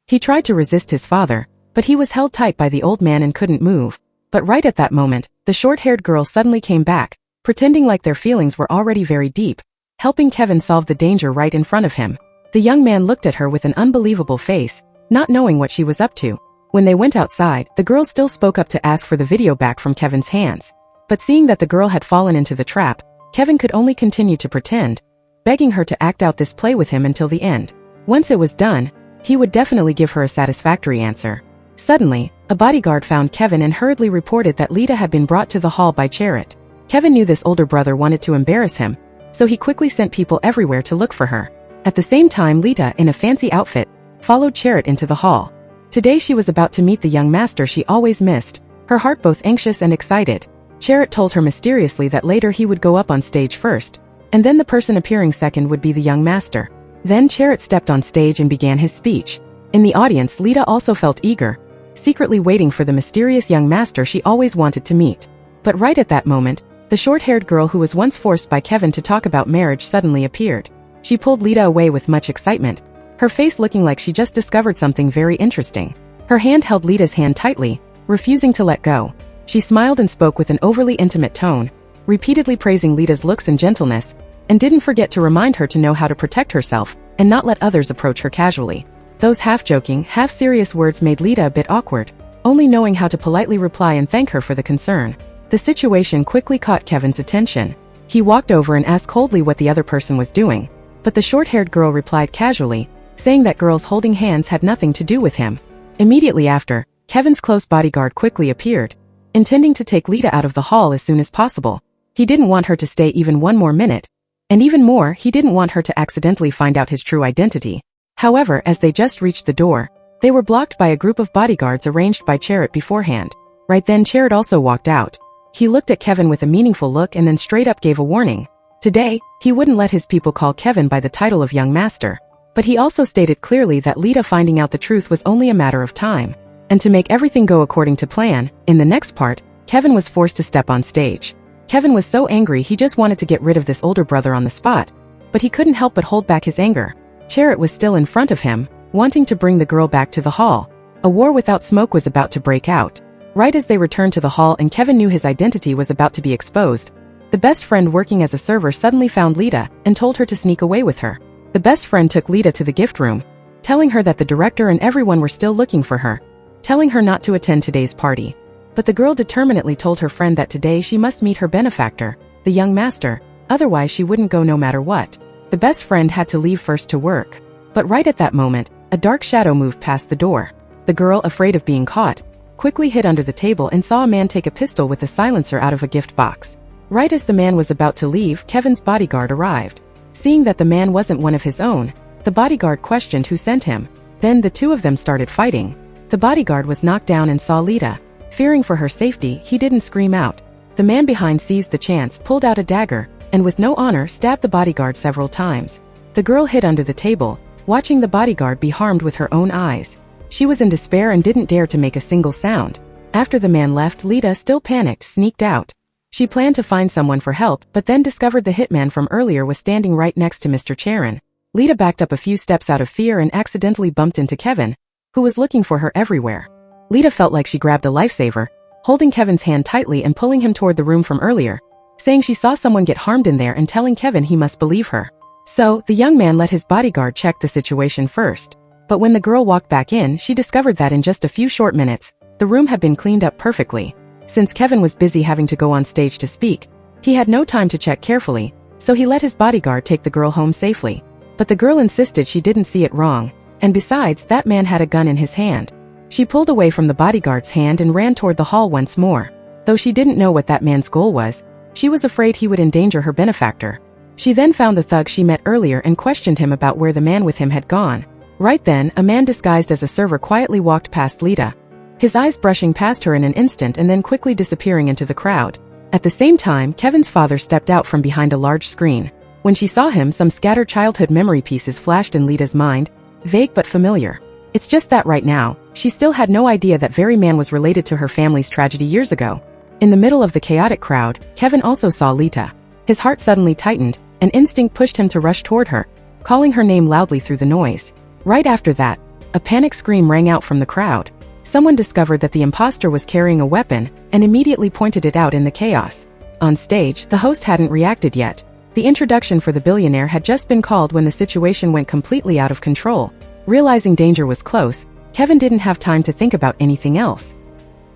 He tried to resist his father, but he was held tight by the old man and couldn't move. But right at that moment, the short-haired girl suddenly came back, pretending like their feelings were already very deep, helping Kevin solve the danger right in front of him. The young man looked at her with an unbelievable face, not knowing what she was up to. When they went outside, the girl still spoke up to ask for the video back from Kevin's hands. But seeing that the girl had fallen into the trap, Kevin could only continue to pretend, begging her to act out this play with him until the end. Once it was done, he would definitely give her a satisfactory answer. Suddenly, a bodyguard found Kevin and hurriedly reported that Lita had been brought to the hall by Chariot. Kevin knew this older brother wanted to embarrass him, so he quickly sent people everywhere to look for her. At the same time, Lita, in a fancy outfit, followed Chariot into the hall. Today she was about to meet the young master she always missed, her heart both anxious and excited. Chariot told her mysteriously that later he would go up on stage first, and then the person appearing second would be the young master. Then Chariot stepped on stage and began his speech. In the audience, Lita also felt eager, secretly waiting for the mysterious young master she always wanted to meet. But right at that moment, the short-haired girl who was once forced by Kevin to talk about marriage suddenly appeared. She pulled Lita away with much excitement, her face looking like she just discovered something very interesting. Her hand held Lita's hand tightly, refusing to let go. She smiled and spoke with an overly intimate tone, repeatedly praising Lita's looks and gentleness, and didn't forget to remind her to know how to protect herself and not let others approach her casually. Those half-joking, half-serious words made Lita a bit awkward, only knowing how to politely reply and thank her for the concern. The situation quickly caught Kevin's attention. He walked over and asked coldly what the other person was doing, but the short-haired girl replied casually, saying that girls holding hands had nothing to do with him. Immediately after, Kevin's close bodyguard quickly appeared, intending to take Lita out of the hall as soon as possible. He didn't want her to stay even one more minute, and even more, he didn't want her to accidentally find out his true identity. However, as they just reached the door, they were blocked by a group of bodyguards arranged by Chariot beforehand. Right then Chariot also walked out. He looked at Kevin with a meaningful look and then straight up gave a warning. Today, he wouldn't let his people call Kevin by the title of young master. But he also stated clearly that Lita finding out the truth was only a matter of time. And to make everything go according to plan, in the next part, Kevin was forced to step on stage. Kevin was so angry he just wanted to get rid of this older brother on the spot, but he couldn't help but hold back his anger. Chariot was still in front of him, wanting to bring the girl back to the hall. A war without smoke was about to break out. Right as they returned to the hall and Kevin knew his identity was about to be exposed, the best friend working as a server suddenly found Lita and told her to sneak away with her. The best friend took Lita to the gift room, telling her that the director and everyone were still looking for her, telling her not to attend today's party. But the girl determinedly told her friend that today she must meet her benefactor, the young master, otherwise she wouldn't go no matter what. The best friend had to leave first to work. But right at that moment, a dark shadow moved past the door. The girl, afraid of being caught, quickly hid under the table and saw a man take a pistol with a silencer out of a gift box. Right as the man was about to leave, Kevin's bodyguard arrived. Seeing that the man wasn't one of his own, the bodyguard questioned who sent him. Then the two of them started fighting. The bodyguard was knocked down and saw Lita. Fearing for her safety, he didn't scream out. The man behind seized the chance, pulled out a dagger, and with no honor stabbed the bodyguard several times. The girl hid under the table, watching the bodyguard be harmed with her own eyes. She was in despair and didn't dare to make a single sound. After the man left, Lita, still panicked, sneaked out. She planned to find someone for help, but then discovered the hitman from earlier was standing right next to Mr. Charon. Lita backed up a few steps out of fear and accidentally bumped into Kevin, who was looking for her everywhere. Lita felt like she grabbed a lifesaver, holding Kevin's hand tightly and pulling him toward the room from earlier, saying she saw someone get harmed in there and telling Kevin he must believe her. So, the young man let his bodyguard check the situation first. But when the girl walked back in, she discovered that in just a few short minutes, the room had been cleaned up perfectly. Since Kevin was busy having to go on stage to speak, he had no time to check carefully, so he let his bodyguard take the girl home safely. But the girl insisted she didn't see it wrong, and besides, that man had a gun in his hand. She pulled away from the bodyguard's hand and ran toward the hall once more. Though she didn't know what that man's goal was, she was afraid he would endanger her benefactor. She then found the thug she met earlier and questioned him about where the man with him had gone. Right then, a man disguised as a server quietly walked past Lita, his eyes brushing past her in an instant and then quickly disappearing into the crowd. At the same time, Kevin's father stepped out from behind a large screen. When she saw him, some scattered childhood memory pieces flashed in Lita's mind, vague but familiar. It's just that right now, she still had no idea that very man was related to her family's tragedy years ago. In the middle of the chaotic crowd, Kevin also saw Lita. His heart suddenly tightened, and instinct pushed him to rush toward her, calling her name loudly through the noise. Right after that, a panic scream rang out from the crowd. Someone discovered that the imposter was carrying a weapon and immediately pointed it out in the chaos. On stage, the host hadn't reacted yet. The introduction for the billionaire had just been called when the situation went completely out of control. Realizing danger was close, Kevin didn't have time to think about anything else.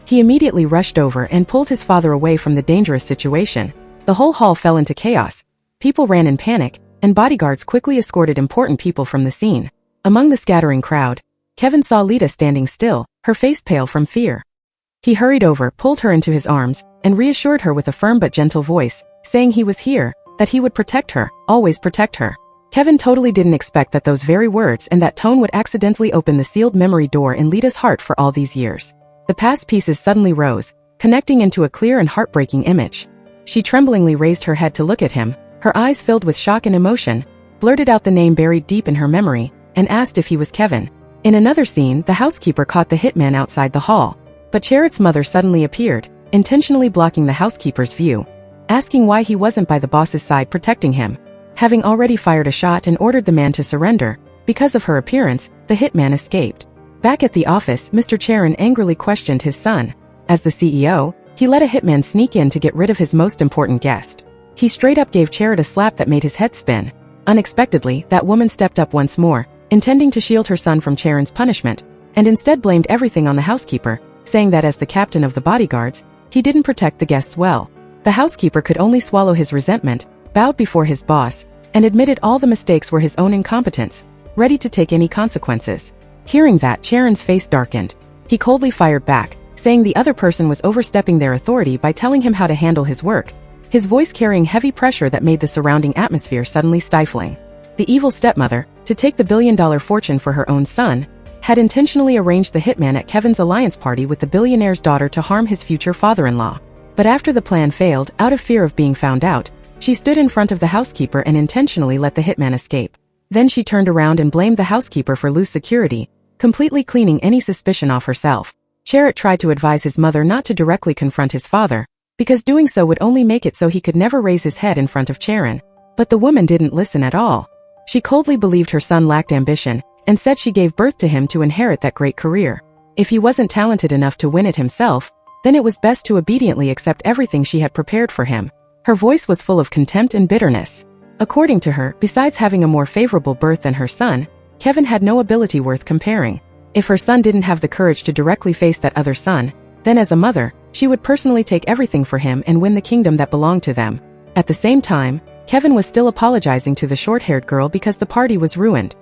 He immediately rushed over and pulled his father away from the dangerous situation. The whole hall fell into chaos. People ran in panic, and bodyguards quickly escorted important people from the scene. Among the scattering crowd, Kevin saw Lita standing still, her face pale from fear. He hurried over, pulled her into his arms, and reassured her with a firm but gentle voice, saying he was here, that he would protect her, always protect her. Kevin totally didn't expect that those very words and that tone would accidentally open the sealed memory door in Lita's heart for all these years. The past pieces suddenly rose, connecting into a clear and heartbreaking image. She tremblingly raised her head to look at him, her eyes filled with shock and emotion, blurted out the name buried deep in her memory, and asked if he was Kevin. In another scene, the housekeeper caught the hitman outside the hall, but Cherit's mother suddenly appeared, intentionally blocking the housekeeper's view, asking why he wasn't by the boss's side protecting him. Having already fired a shot and ordered the man to surrender, because of her appearance, the hitman escaped. Back at the office, Mr. Charon angrily questioned his son. As the CEO, he let a hitman sneak in to get rid of his most important guest. He straight up gave Cherit a slap that made his head spin. Unexpectedly, that woman stepped up once more, intending to shield her son from Charon's punishment, and instead blamed everything on the housekeeper, saying that as the captain of the bodyguards, he didn't protect the guests well. The housekeeper could only swallow his resentment, bowed before his boss, and admitted all the mistakes were his own incompetence, ready to take any consequences. Hearing that, Charon's face darkened. He coldly fired back, saying the other person was overstepping their authority by telling him how to handle his work, his voice carrying heavy pressure that made the surrounding atmosphere suddenly stifling. The evil stepmother, to take the billion-dollar fortune for her own son, had intentionally arranged the hitman at Kevin's alliance party with the billionaire's daughter to harm his future father-in-law. But after the plan failed, out of fear of being found out, she stood in front of the housekeeper and intentionally let the hitman escape. Then she turned around and blamed the housekeeper for loose security, completely cleaning any suspicion off herself. Cherit tried to advise his mother not to directly confront his father, because doing so would only make it so he could never raise his head in front of Charon. But the woman didn't listen at all. She coldly believed her son lacked ambition, and said she gave birth to him to inherit that great career. If he wasn't talented enough to win it himself, then it was best to obediently accept everything she had prepared for him. Her voice was full of contempt and bitterness. According to her, besides having a more favorable birth than her son, Kevin had no ability worth comparing. If her son didn't have the courage to directly face that other son, then as a mother, she would personally take everything for him and win the kingdom that belonged to them. At the same time, Kevin was still apologizing to the short-haired girl because the party was ruined.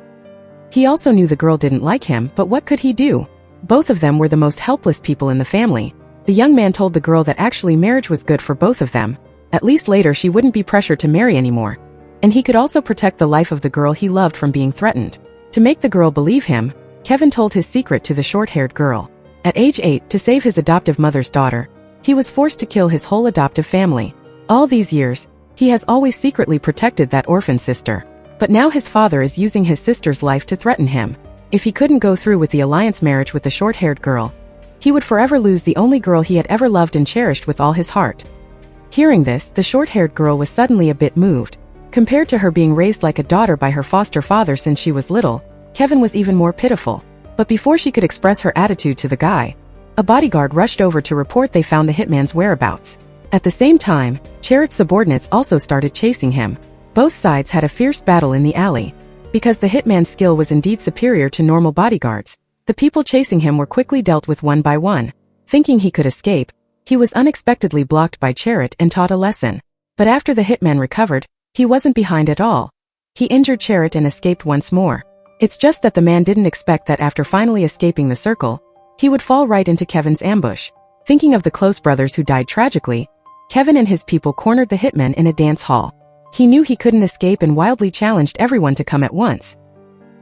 He also knew the girl didn't like him, but what could he do? Both of them were the most helpless people in the family. The young man told the girl that actually marriage was good for both of them. At least later she wouldn't be pressured to marry anymore. And he could also protect the life of the girl he loved from being threatened. To make the girl believe him, Kevin told his secret to the short-haired girl. At age 8, to save his adoptive mother's daughter, he was forced to kill his whole adoptive family. All these years, he has always secretly protected that orphan sister. But now his father is using his sister's life to threaten him. If he couldn't go through with the alliance marriage with the short-haired girl, he would forever lose the only girl he had ever loved and cherished with all his heart. Hearing this, the short-haired girl was suddenly a bit moved. Compared to her being raised like a daughter by her foster father since she was little, Kevin was even more pitiful. But before she could express her attitude to the guy, a bodyguard rushed over to report they found the hitman's whereabouts. At the same time, Cherit's subordinates also started chasing him. Both sides had a fierce battle in the alley. Because the hitman's skill was indeed superior to normal bodyguards, the people chasing him were quickly dealt with one by one. Thinking he could escape, he was unexpectedly blocked by Cherit and taught a lesson. But after the hitman recovered, he wasn't behind at all. He injured Cherit and escaped once more. It's just that the man didn't expect that after finally escaping the circle, he would fall right into Kevin's ambush. Thinking of the close brothers who died tragically, Kevin and his people cornered the hitman in a dance hall. He knew he couldn't escape and wildly challenged everyone to come at once.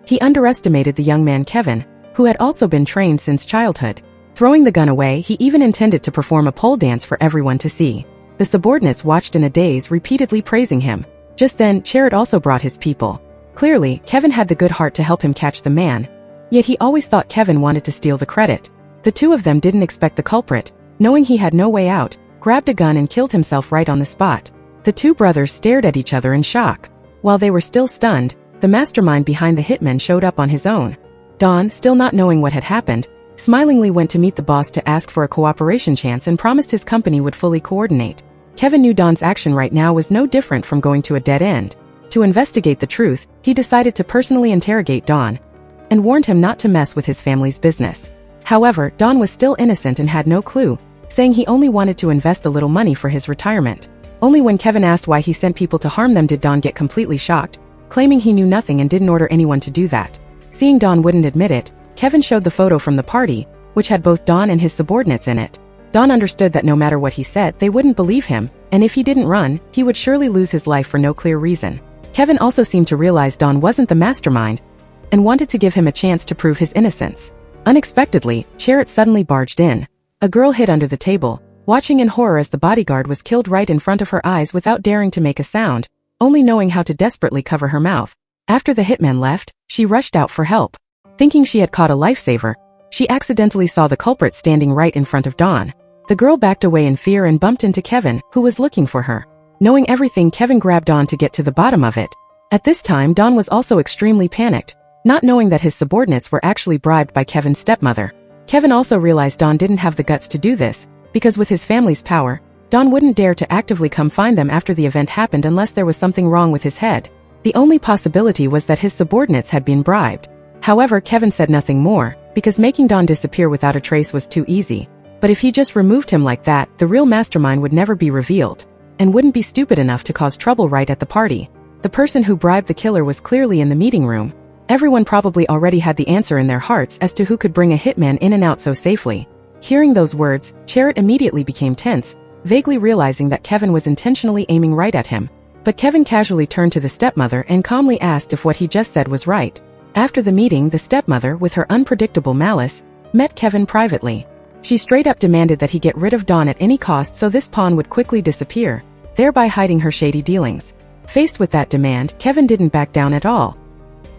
He underestimated the young man Kevin, who had also been trained since childhood. Throwing the gun away, he even intended to perform a pole dance for everyone to see. The subordinates watched in a daze, repeatedly praising him. Just then, Cherit also brought his people. Clearly, Kevin had the good heart to help him catch the man. Yet he always thought Kevin wanted to steal the credit. The two of them didn't expect the culprit, knowing he had no way out, grabbed a gun and killed himself right on the spot. The two brothers stared at each other in shock. While they were still stunned, the mastermind behind the hitman showed up on his own. Don, still not knowing what had happened, smilingly went to meet the boss to ask for a cooperation chance and promised his company would fully coordinate. Kevin knew Don's action right now was no different from going to a dead end. To investigate the truth, he decided to personally interrogate Don, and warned him not to mess with his family's business. However, Don was still innocent and had no clue, saying he only wanted to invest a little money for his retirement. Only when Kevin asked why he sent people to harm them did Don get completely shocked, claiming he knew nothing and didn't order anyone to do that. Seeing Don wouldn't admit it, Kevin showed the photo from the party, which had both Don and his subordinates in it. Don understood that no matter what he said, they wouldn't believe him, and if he didn't run, he would surely lose his life for no clear reason. Kevin also seemed to realize Don wasn't the mastermind and wanted to give him a chance to prove his innocence. Unexpectedly, Chariot suddenly barged in. A girl hid under the table, watching in horror as the bodyguard was killed right in front of her eyes without daring to make a sound, only knowing how to desperately cover her mouth. After the hitman left, she rushed out for help. Thinking she had caught a lifesaver, she accidentally saw the culprit standing right in front of Dawn. The girl backed away in fear and bumped into Kevin, who was looking for her. Knowing everything, Kevin grabbed Dawn to get to the bottom of it. At this time, Dawn was also extremely panicked, not knowing that his subordinates were actually bribed by Kevin's stepmother. Kevin also realized Dawn didn't have the guts to do this, because with his family's power, Dawn wouldn't dare to actively come find them after the event happened unless there was something wrong with his head. The only possibility was that his subordinates had been bribed. However, Kevin said nothing more, because making Dawn disappear without a trace was too easy. But if he just removed him like that, the real mastermind would never be revealed, and wouldn't be stupid enough to cause trouble right at the party. The person who bribed the killer was clearly in the meeting room. Everyone probably already had the answer in their hearts as to who could bring a hitman in and out so safely. Hearing those words, Chariot immediately became tense, vaguely realizing that Kevin was intentionally aiming right at him. But Kevin casually turned to the stepmother and calmly asked if what he just said was right. After the meeting, the stepmother, with her unpredictable malice, met Kevin privately. She straight up demanded that he get rid of Dawn at any cost so this pawn would quickly disappear, thereby hiding her shady dealings. Faced with that demand, Kevin didn't back down at all.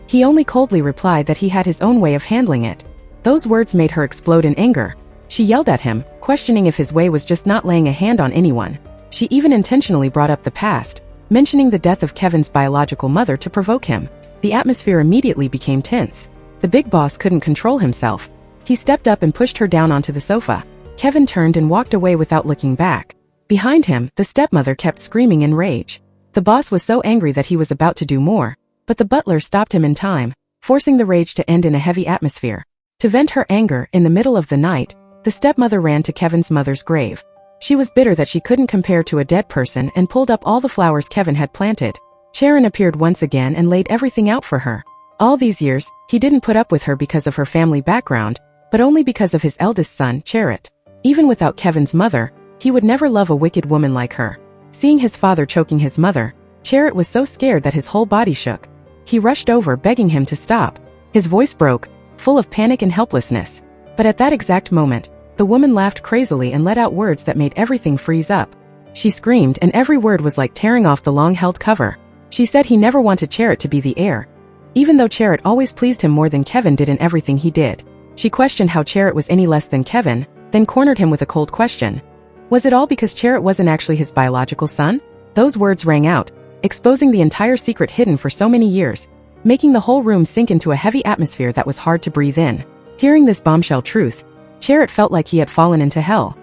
He only coldly replied that he had his own way of handling it. Those words made her explode in anger. She yelled at him, questioning if his way was just not laying a hand on anyone. She even intentionally brought up the past, mentioning the death of Kevin's biological mother to provoke him. The atmosphere immediately became tense. The big boss couldn't control himself. He stepped up and pushed her down onto the sofa. Kevin turned and walked away without looking back. Behind him, the stepmother kept screaming in rage. The boss was so angry that he was about to do more, but the butler stopped him in time, forcing the rage to end in a heavy atmosphere. To vent her anger, in the middle of the night, the stepmother ran to Kevin's mother's grave. She was bitter that she couldn't compare to a dead person and pulled up all the flowers Kevin had planted. Sharon appeared once again and laid everything out for her. All these years, he didn't put up with her because of her family background, but only because of his eldest son, Chariot. Even without Kevin's mother, he would never love a wicked woman like her. Seeing his father choking his mother, Chariot was so scared that his whole body shook. He rushed over, begging him to stop. His voice broke, full of panic and helplessness. But at that exact moment, the woman laughed crazily and let out words that made everything freeze up. She screamed, and every word was like tearing off the long-held cover. She said he never wanted Chariot to be the heir, even though Chariot always pleased him more than Kevin did in everything he did. She questioned how Chariot was any less than Kevin, then cornered him with a cold question. Was it all because Chariot wasn't actually his biological son? Those words rang out, exposing the entire secret hidden for so many years, making the whole room sink into a heavy atmosphere that was hard to breathe in. Hearing this bombshell truth, Chariot felt like he had fallen into hell.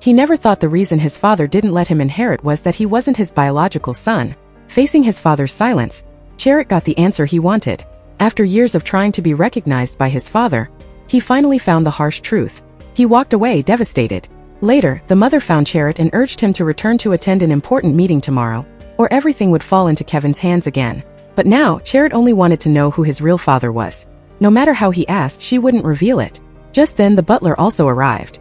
He never thought the reason his father didn't let him inherit was that he wasn't his biological son. Facing his father's silence, Chariot got the answer he wanted. After years of trying to be recognized by his father, he finally found the harsh truth. He walked away devastated. Later, the mother found Chariot and urged him to return to attend an important meeting tomorrow, or everything would fall into Kevin's hands again. But now, Chariot only wanted to know who his real father was. No matter how he asked, she wouldn't reveal it. Just then, the butler also arrived.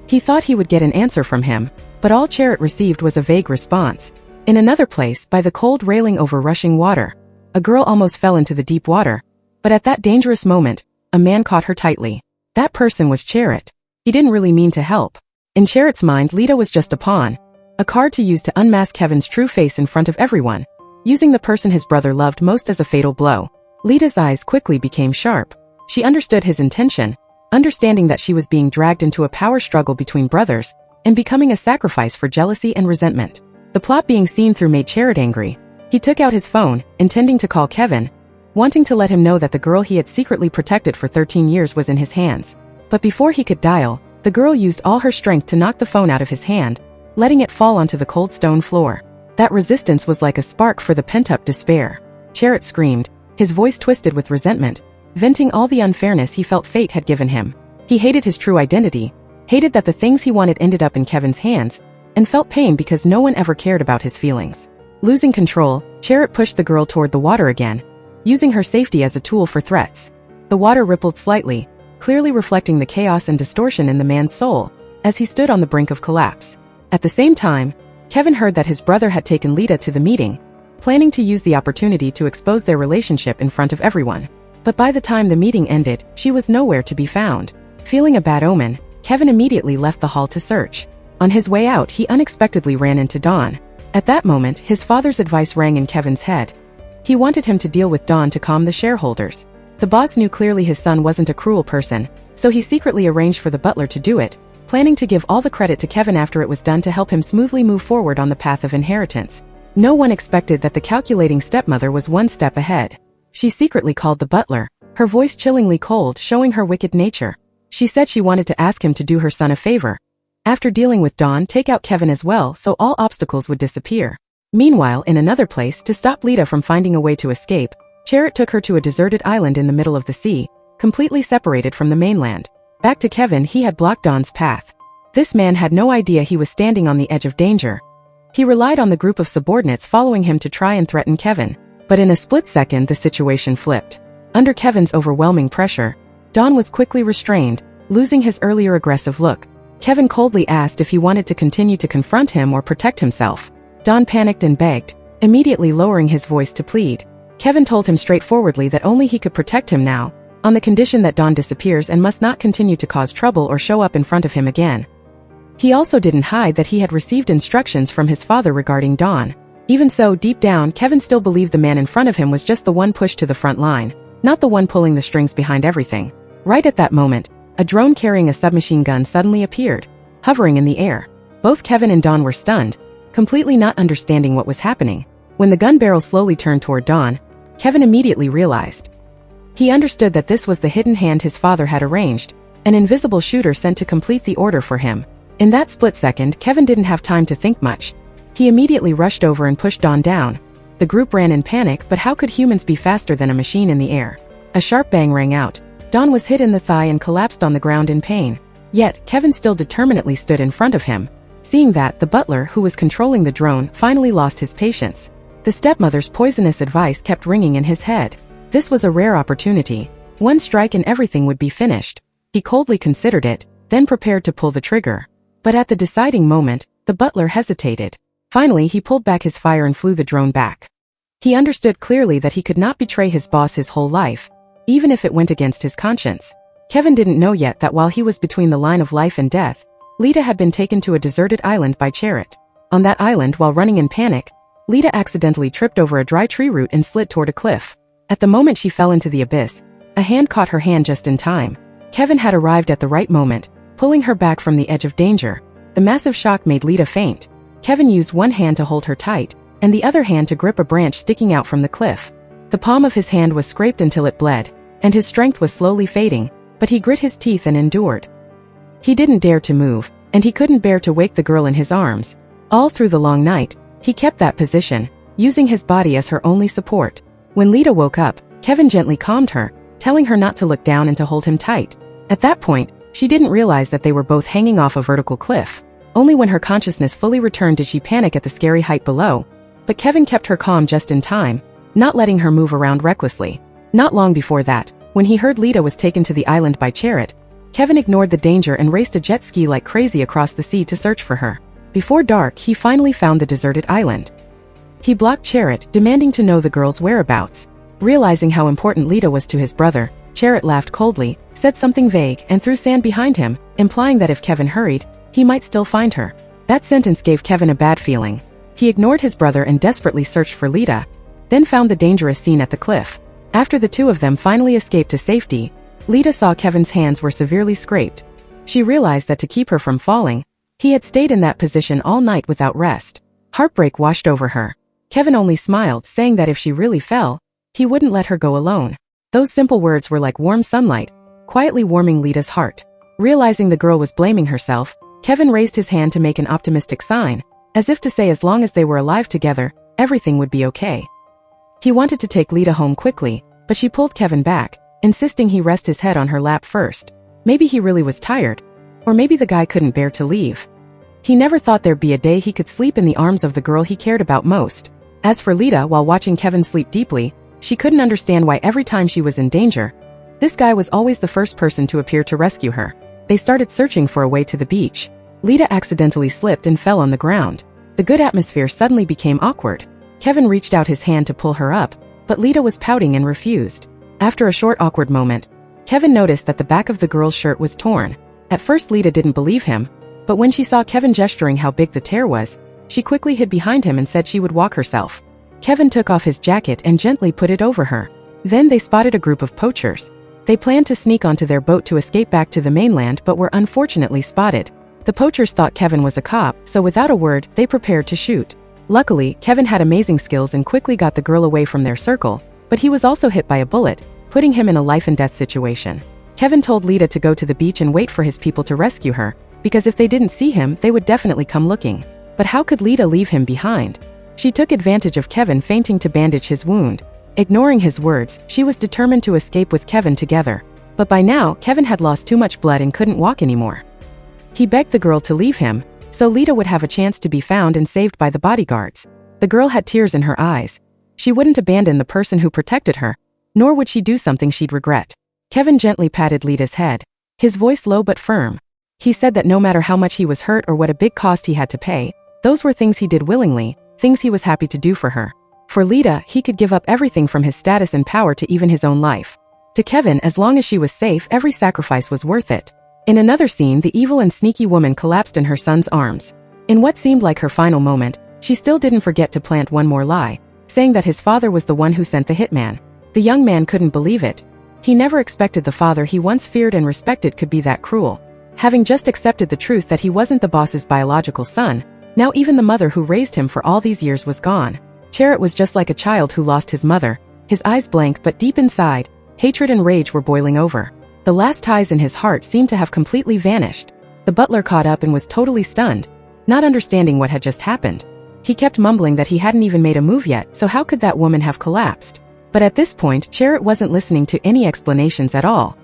He thought he would get an answer from him, but all Chariot received was a vague response. In another place, by the cold railing over rushing water, a girl almost fell into the deep water. But at that dangerous moment, a man caught her tightly. That person was Chariot. He didn't really mean to help. In Chariot's mind, Lita was just a pawn, a card to use to unmask Kevin's true face in front of everyone, using the person his brother loved most as a fatal blow. Lita's eyes quickly became sharp. She understood his intention, understanding that she was being dragged into a power struggle between brothers and becoming a sacrifice for jealousy and resentment. The plot being seen through made Chariot angry. He took out his phone, intending to call Kevin, wanting to let him know that the girl he had secretly protected for 13 years was in his hands. But before he could dial, the girl used all her strength to knock the phone out of his hand, letting it fall onto the cold stone floor. That resistance was like a spark for the pent-up despair. Chariot screamed, his voice twisted with resentment, venting all the unfairness he felt fate had given him. He hated his true identity, hated that the things he wanted ended up in Kevin's hands, and felt pain because no one ever cared about his feelings. Losing control, Chariot pushed the girl toward the water again, using her safety as a tool for threats. The water rippled slightly, clearly reflecting the chaos and distortion in the man's soul, as he stood on the brink of collapse. At the same time, Kevin heard that his brother had taken Lita to the meeting, planning to use the opportunity to expose their relationship in front of everyone. But by the time the meeting ended, she was nowhere to be found. Feeling a bad omen, Kevin immediately left the hall to search. On his way out, he unexpectedly ran into Dawn. At that moment, his father's advice rang in Kevin's head. He wanted him to deal with Dawn to calm the shareholders. The boss knew clearly his son wasn't a cruel person, so he secretly arranged for the butler to do it, planning to give all the credit to Kevin after it was done to help him smoothly move forward on the path of inheritance. No one expected that the calculating stepmother was one step ahead. She secretly called the butler, her voice chillingly cold, showing her wicked nature. She said she wanted to ask him to do her son a favor. After dealing with Dawn, take out Kevin as well so all obstacles would disappear. Meanwhile, in another place, to stop Lita from finding a way to escape, Chariot took her to a deserted island in the middle of the sea, completely separated from the mainland. Back to Kevin, he had blocked Dawn's path. This man had no idea he was standing on the edge of danger. He relied on the group of subordinates following him to try and threaten Kevin. But in a split second, the situation flipped. Under Kevin's overwhelming pressure, Dawn was quickly restrained, losing his earlier aggressive look. Kevin coldly asked if he wanted to continue to confront him or protect himself. Dawn panicked and begged, immediately lowering his voice to plead. Kevin told him straightforwardly that only he could protect him now, on the condition that Dawn disappears and must not continue to cause trouble or show up in front of him again. He also didn't hide that he had received instructions from his father regarding Dawn. Even so, deep down, Kevin still believed the man in front of him was just the one pushed to the front line, not the one pulling the strings behind everything. Right at that moment, a drone carrying a submachine gun suddenly appeared, hovering in the air. Both Kevin and Dawn were stunned, completely not understanding what was happening. When the gun barrel slowly turned toward Dawn, Kevin immediately realized. He understood that this was the hidden hand his father had arranged, an invisible shooter sent to complete the order for him. In that split second, Kevin didn't have time to think much. He immediately rushed over and pushed Dawn down. The group ran in panic, but how could humans be faster than a machine in the air? A sharp bang rang out. Dawn was hit in the thigh and collapsed on the ground in pain. Yet, Kevin still determinedly stood in front of him. Seeing that, the butler, who was controlling the drone, finally lost his patience. The stepmother's poisonous advice kept ringing in his head. This was a rare opportunity. One strike and everything would be finished. He coldly considered it, then prepared to pull the trigger. But at the deciding moment, the butler hesitated. Finally, he pulled back his fire and flew the drone back. He understood clearly that he could not betray his boss his whole life, even if it went against his conscience. Kevin didn't know yet that while he was between the line of life and death, Lita had been taken to a deserted island by Chariot. On that island, while running in panic, Lita accidentally tripped over a dry tree root and slid toward a cliff. At the moment she fell into the abyss, a hand caught her hand just in time. Kevin had arrived at the right moment, pulling her back from the edge of danger. The massive shock made Lita faint. Kevin used one hand to hold her tight, and the other hand to grip a branch sticking out from the cliff. The palm of his hand was scraped until it bled, and his strength was slowly fading, but he grit his teeth and endured. He didn't dare to move, and he couldn't bear to wake the girl in his arms. All through the long night, he kept that position, using his body as her only support. When Lita woke up, Kevin gently calmed her, telling her not to look down and to hold him tight. At that point, she didn't realize that they were both hanging off a vertical cliff. Only when her consciousness fully returned did she panic at the scary height below. But Kevin kept her calm just in time, not letting her move around recklessly. Not long before that, when he heard Lita was taken to the island by Chariot, Kevin ignored the danger and raced a jet ski like crazy across the sea to search for her. Before dark, he finally found the deserted island. He blocked Chariot, demanding to know the girl's whereabouts. Realizing how important Lita was to his brother, Chariot laughed coldly, said something vague, and threw sand behind him, implying that if Kevin hurried, he might still find her. That sentence gave Kevin a bad feeling. He ignored his brother and desperately searched for Lita, then found the dangerous scene at the cliff. After the two of them finally escaped to safety, Lita saw Kevin's hands were severely scraped. She realized that to keep her from falling, he had stayed in that position all night without rest. Heartbreak washed over her. Kevin only smiled, saying that if she really fell, he wouldn't let her go alone. Those simple words were like warm sunlight, quietly warming Lita's heart. Realizing the girl was blaming herself, Kevin raised his hand to make an optimistic sign, as if to say as long as they were alive together, everything would be okay. He wanted to take Lita home quickly, but she pulled Kevin back, insisting he rest his head on her lap first. Maybe he really was tired, or maybe the guy couldn't bear to leave. He never thought there'd be a day he could sleep in the arms of the girl he cared about most. As for Lita, while watching Kevin sleep deeply, she couldn't understand why every time she was in danger, this guy was always the first person to appear to rescue her. They started searching for a way to the beach. Lita accidentally slipped and fell on the ground. The good atmosphere suddenly became awkward. Kevin reached out his hand to pull her up, but Lita was pouting and refused. After a short awkward moment, Kevin noticed that the back of the girl's shirt was torn. At first Lita didn't believe him, but when she saw Kevin gesturing how big the tear was, she quickly hid behind him and said she would walk herself. Kevin took off his jacket and gently put it over her. Then they spotted a group of poachers. They planned to sneak onto their boat to escape back to the mainland but were unfortunately spotted. The poachers thought Kevin was a cop, so without a word, they prepared to shoot. Luckily, Kevin had amazing skills and quickly got the girl away from their circle, but he was also hit by a bullet, putting him in a life-and-death situation. Kevin told Lita to go to the beach and wait for his people to rescue her, because if they didn't see him, they would definitely come looking. But how could Lita leave him behind? She took advantage of Kevin fainting to bandage his wound. Ignoring his words, she was determined to escape with Kevin together. But by now, Kevin had lost too much blood and couldn't walk anymore. He begged the girl to leave him, so Lita would have a chance to be found and saved by the bodyguards. The girl had tears in her eyes. She wouldn't abandon the person who protected her, nor would she do something she'd regret. Kevin gently patted Lita's head, his voice low but firm. He said that no matter how much he was hurt or what a big cost he had to pay, those were things he did willingly, things he was happy to do for her. For Lita, he could give up everything from his status and power to even his own life. To Kevin, as long as she was safe, every sacrifice was worth it. In another scene, the evil and sneaky woman collapsed in her son's arms. In what seemed like her final moment, she still didn't forget to plant one more lie, saying that his father was the one who sent the hitman. The young man couldn't believe it. He never expected the father he once feared and respected could be that cruel. Having just accepted the truth that he wasn't the boss's biological son, now even the mother who raised him for all these years was gone. Chariot was just like a child who lost his mother, his eyes blank but deep inside, hatred and rage were boiling over. The last ties in his heart seemed to have completely vanished. The butler caught up and was totally stunned, not understanding what had just happened. He kept mumbling that he hadn't even made a move yet, so how could that woman have collapsed? But at this point, Chariot wasn't listening to any explanations at all.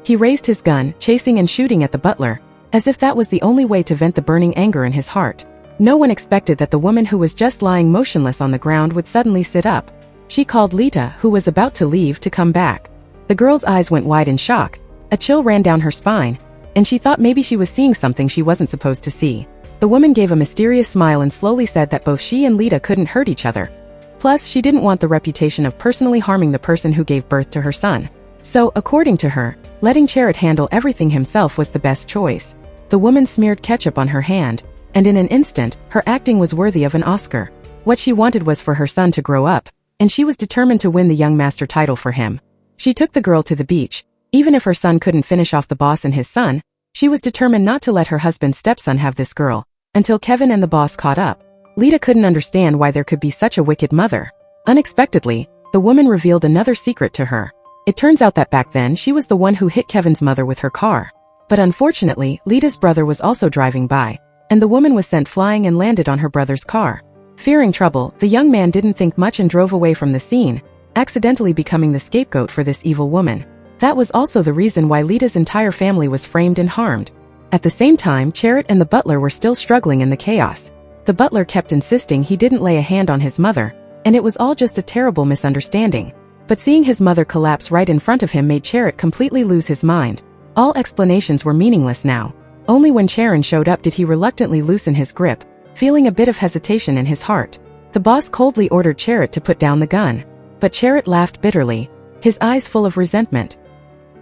He raised his gun, chasing and shooting at the butler, as if that was the only way to vent the burning anger in his heart. No one expected that the woman who was just lying motionless on the ground would suddenly sit up. She called Lita, who was about to leave, to come back. The girl's eyes went wide in shock. A chill ran down her spine, and she thought maybe she was seeing something she wasn't supposed to see. The woman gave a mysterious smile and slowly said that both she and Lita couldn't hurt each other. Plus, she didn't want the reputation of personally harming the person who gave birth to her son. So, according to her, letting Chariot handle everything himself was the best choice. The woman smeared ketchup on her hand, and in an instant, her acting was worthy of an Oscar. What she wanted was for her son to grow up, and she was determined to win the young master title for him. She took the girl to the beach. Even if her son couldn't finish off the boss and his son, she was determined not to let her husband's stepson have this girl, until Kevin and the boss caught up. Lita couldn't understand why there could be such a wicked mother. Unexpectedly, the woman revealed another secret to her. It turns out that back then she was the one who hit Kevin's mother with her car. But unfortunately, Lita's brother was also driving by, and the woman was sent flying and landed on her brother's car. Fearing trouble, the young man didn't think much and drove away from the scene, accidentally becoming the scapegoat for this evil woman. That was also the reason why Lita's entire family was framed and harmed. At the same time, Chariot and the butler were still struggling in the chaos. The butler kept insisting he didn't lay a hand on his mother, and it was all just a terrible misunderstanding. But seeing his mother collapse right in front of him made Chariot completely lose his mind. All explanations were meaningless now. Only when Charon showed up did he reluctantly loosen his grip, feeling a bit of hesitation in his heart. The boss coldly ordered Chariot to put down the gun, but Chariot laughed bitterly, his eyes full of resentment.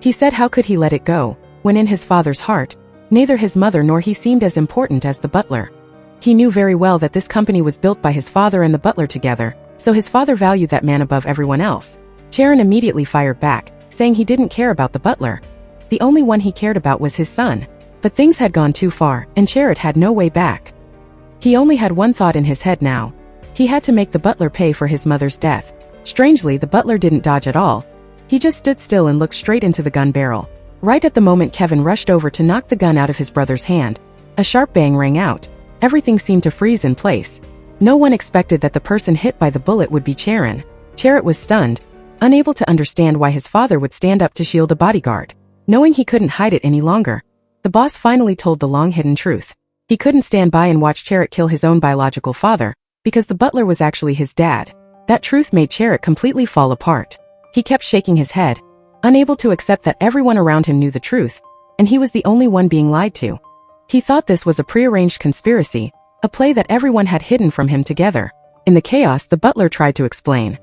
He said how could he let it go, when in his father's heart, neither his mother nor he seemed as important as the butler. He knew very well that this company was built by his father and the butler together, so his father valued that man above everyone else. Charon immediately fired back, saying he didn't care about the butler. The only one he cared about was his son. But things had gone too far, and Chariot had no way back. He only had one thought in his head now. He had to make the butler pay for his mother's death. Strangely, the butler didn't dodge at all. He just stood still and looked straight into the gun barrel. Right at the moment Kevin rushed over to knock the gun out of his brother's hand, a sharp bang rang out. Everything seemed to freeze in place. No one expected that the person hit by the bullet would be Charon. Chariot was stunned, unable to understand why his father would stand up to shield a bodyguard. Knowing he couldn't hide it any longer, the boss finally told the long-hidden truth. He couldn't stand by and watch Chariot kill his own biological father, because the butler was actually his dad. That truth made Chariot completely fall apart. He kept shaking his head, unable to accept that everyone around him knew the truth, and he was the only one being lied to. He thought this was a prearranged conspiracy, a play that everyone had hidden from him together. In the chaos, the butler tried to explain.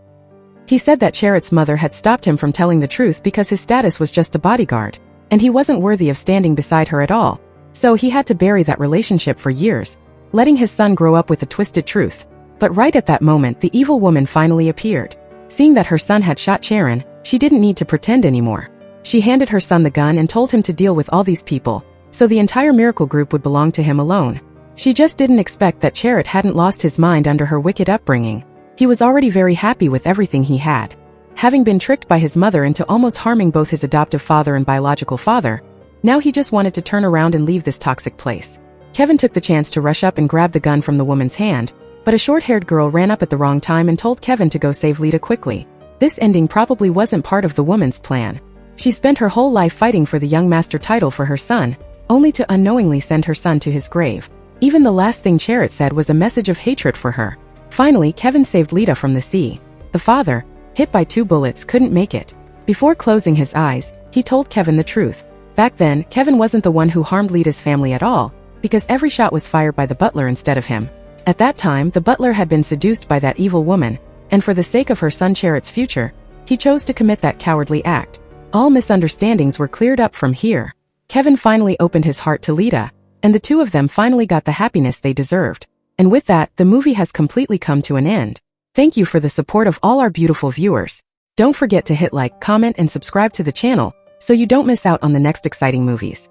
He said that Charit's mother had stopped him from telling the truth because his status was just a bodyguard, and he wasn't worthy of standing beside her at all, so he had to bury that relationship for years, letting his son grow up with a twisted truth. But right at that moment, the evil woman finally appeared. Seeing that her son had shot Sharon, she didn't need to pretend anymore. She handed her son the gun and told him to deal with all these people, so the entire miracle group would belong to him alone. She just didn't expect that Charit hadn't lost his mind under her wicked upbringing. He was already very happy with everything he had. Having been tricked by his mother into almost harming both his adoptive father and biological father, now he just wanted to turn around and leave this toxic place. Kevin took the chance to rush up and grab the gun from the woman's hand, but a short-haired girl ran up at the wrong time and told Kevin to go save Lita quickly. This ending probably wasn't part of the woman's plan. She spent her whole life fighting for the young master title for her son, only to unknowingly send her son to his grave. Even the last thing Charit said was a message of hatred for her. Finally, Kevin saved Lita from the sea. The father, hit by 2 bullets, couldn't make it. Before closing his eyes, he told Kevin the truth. Back then, Kevin wasn't the one who harmed Lita's family at all, because every shot was fired by the butler instead of him. At that time, the butler had been seduced by that evil woman, and for the sake of her son Charit's future, he chose to commit that cowardly act. All misunderstandings were cleared up from here. Kevin finally opened his heart to Lita, and the two of them finally got the happiness they deserved. And with that, the movie has completely come to an end. Thank you for the support of all our beautiful viewers. Don't forget to hit like, comment, and subscribe to the channel, so you don't miss out on the next exciting movies.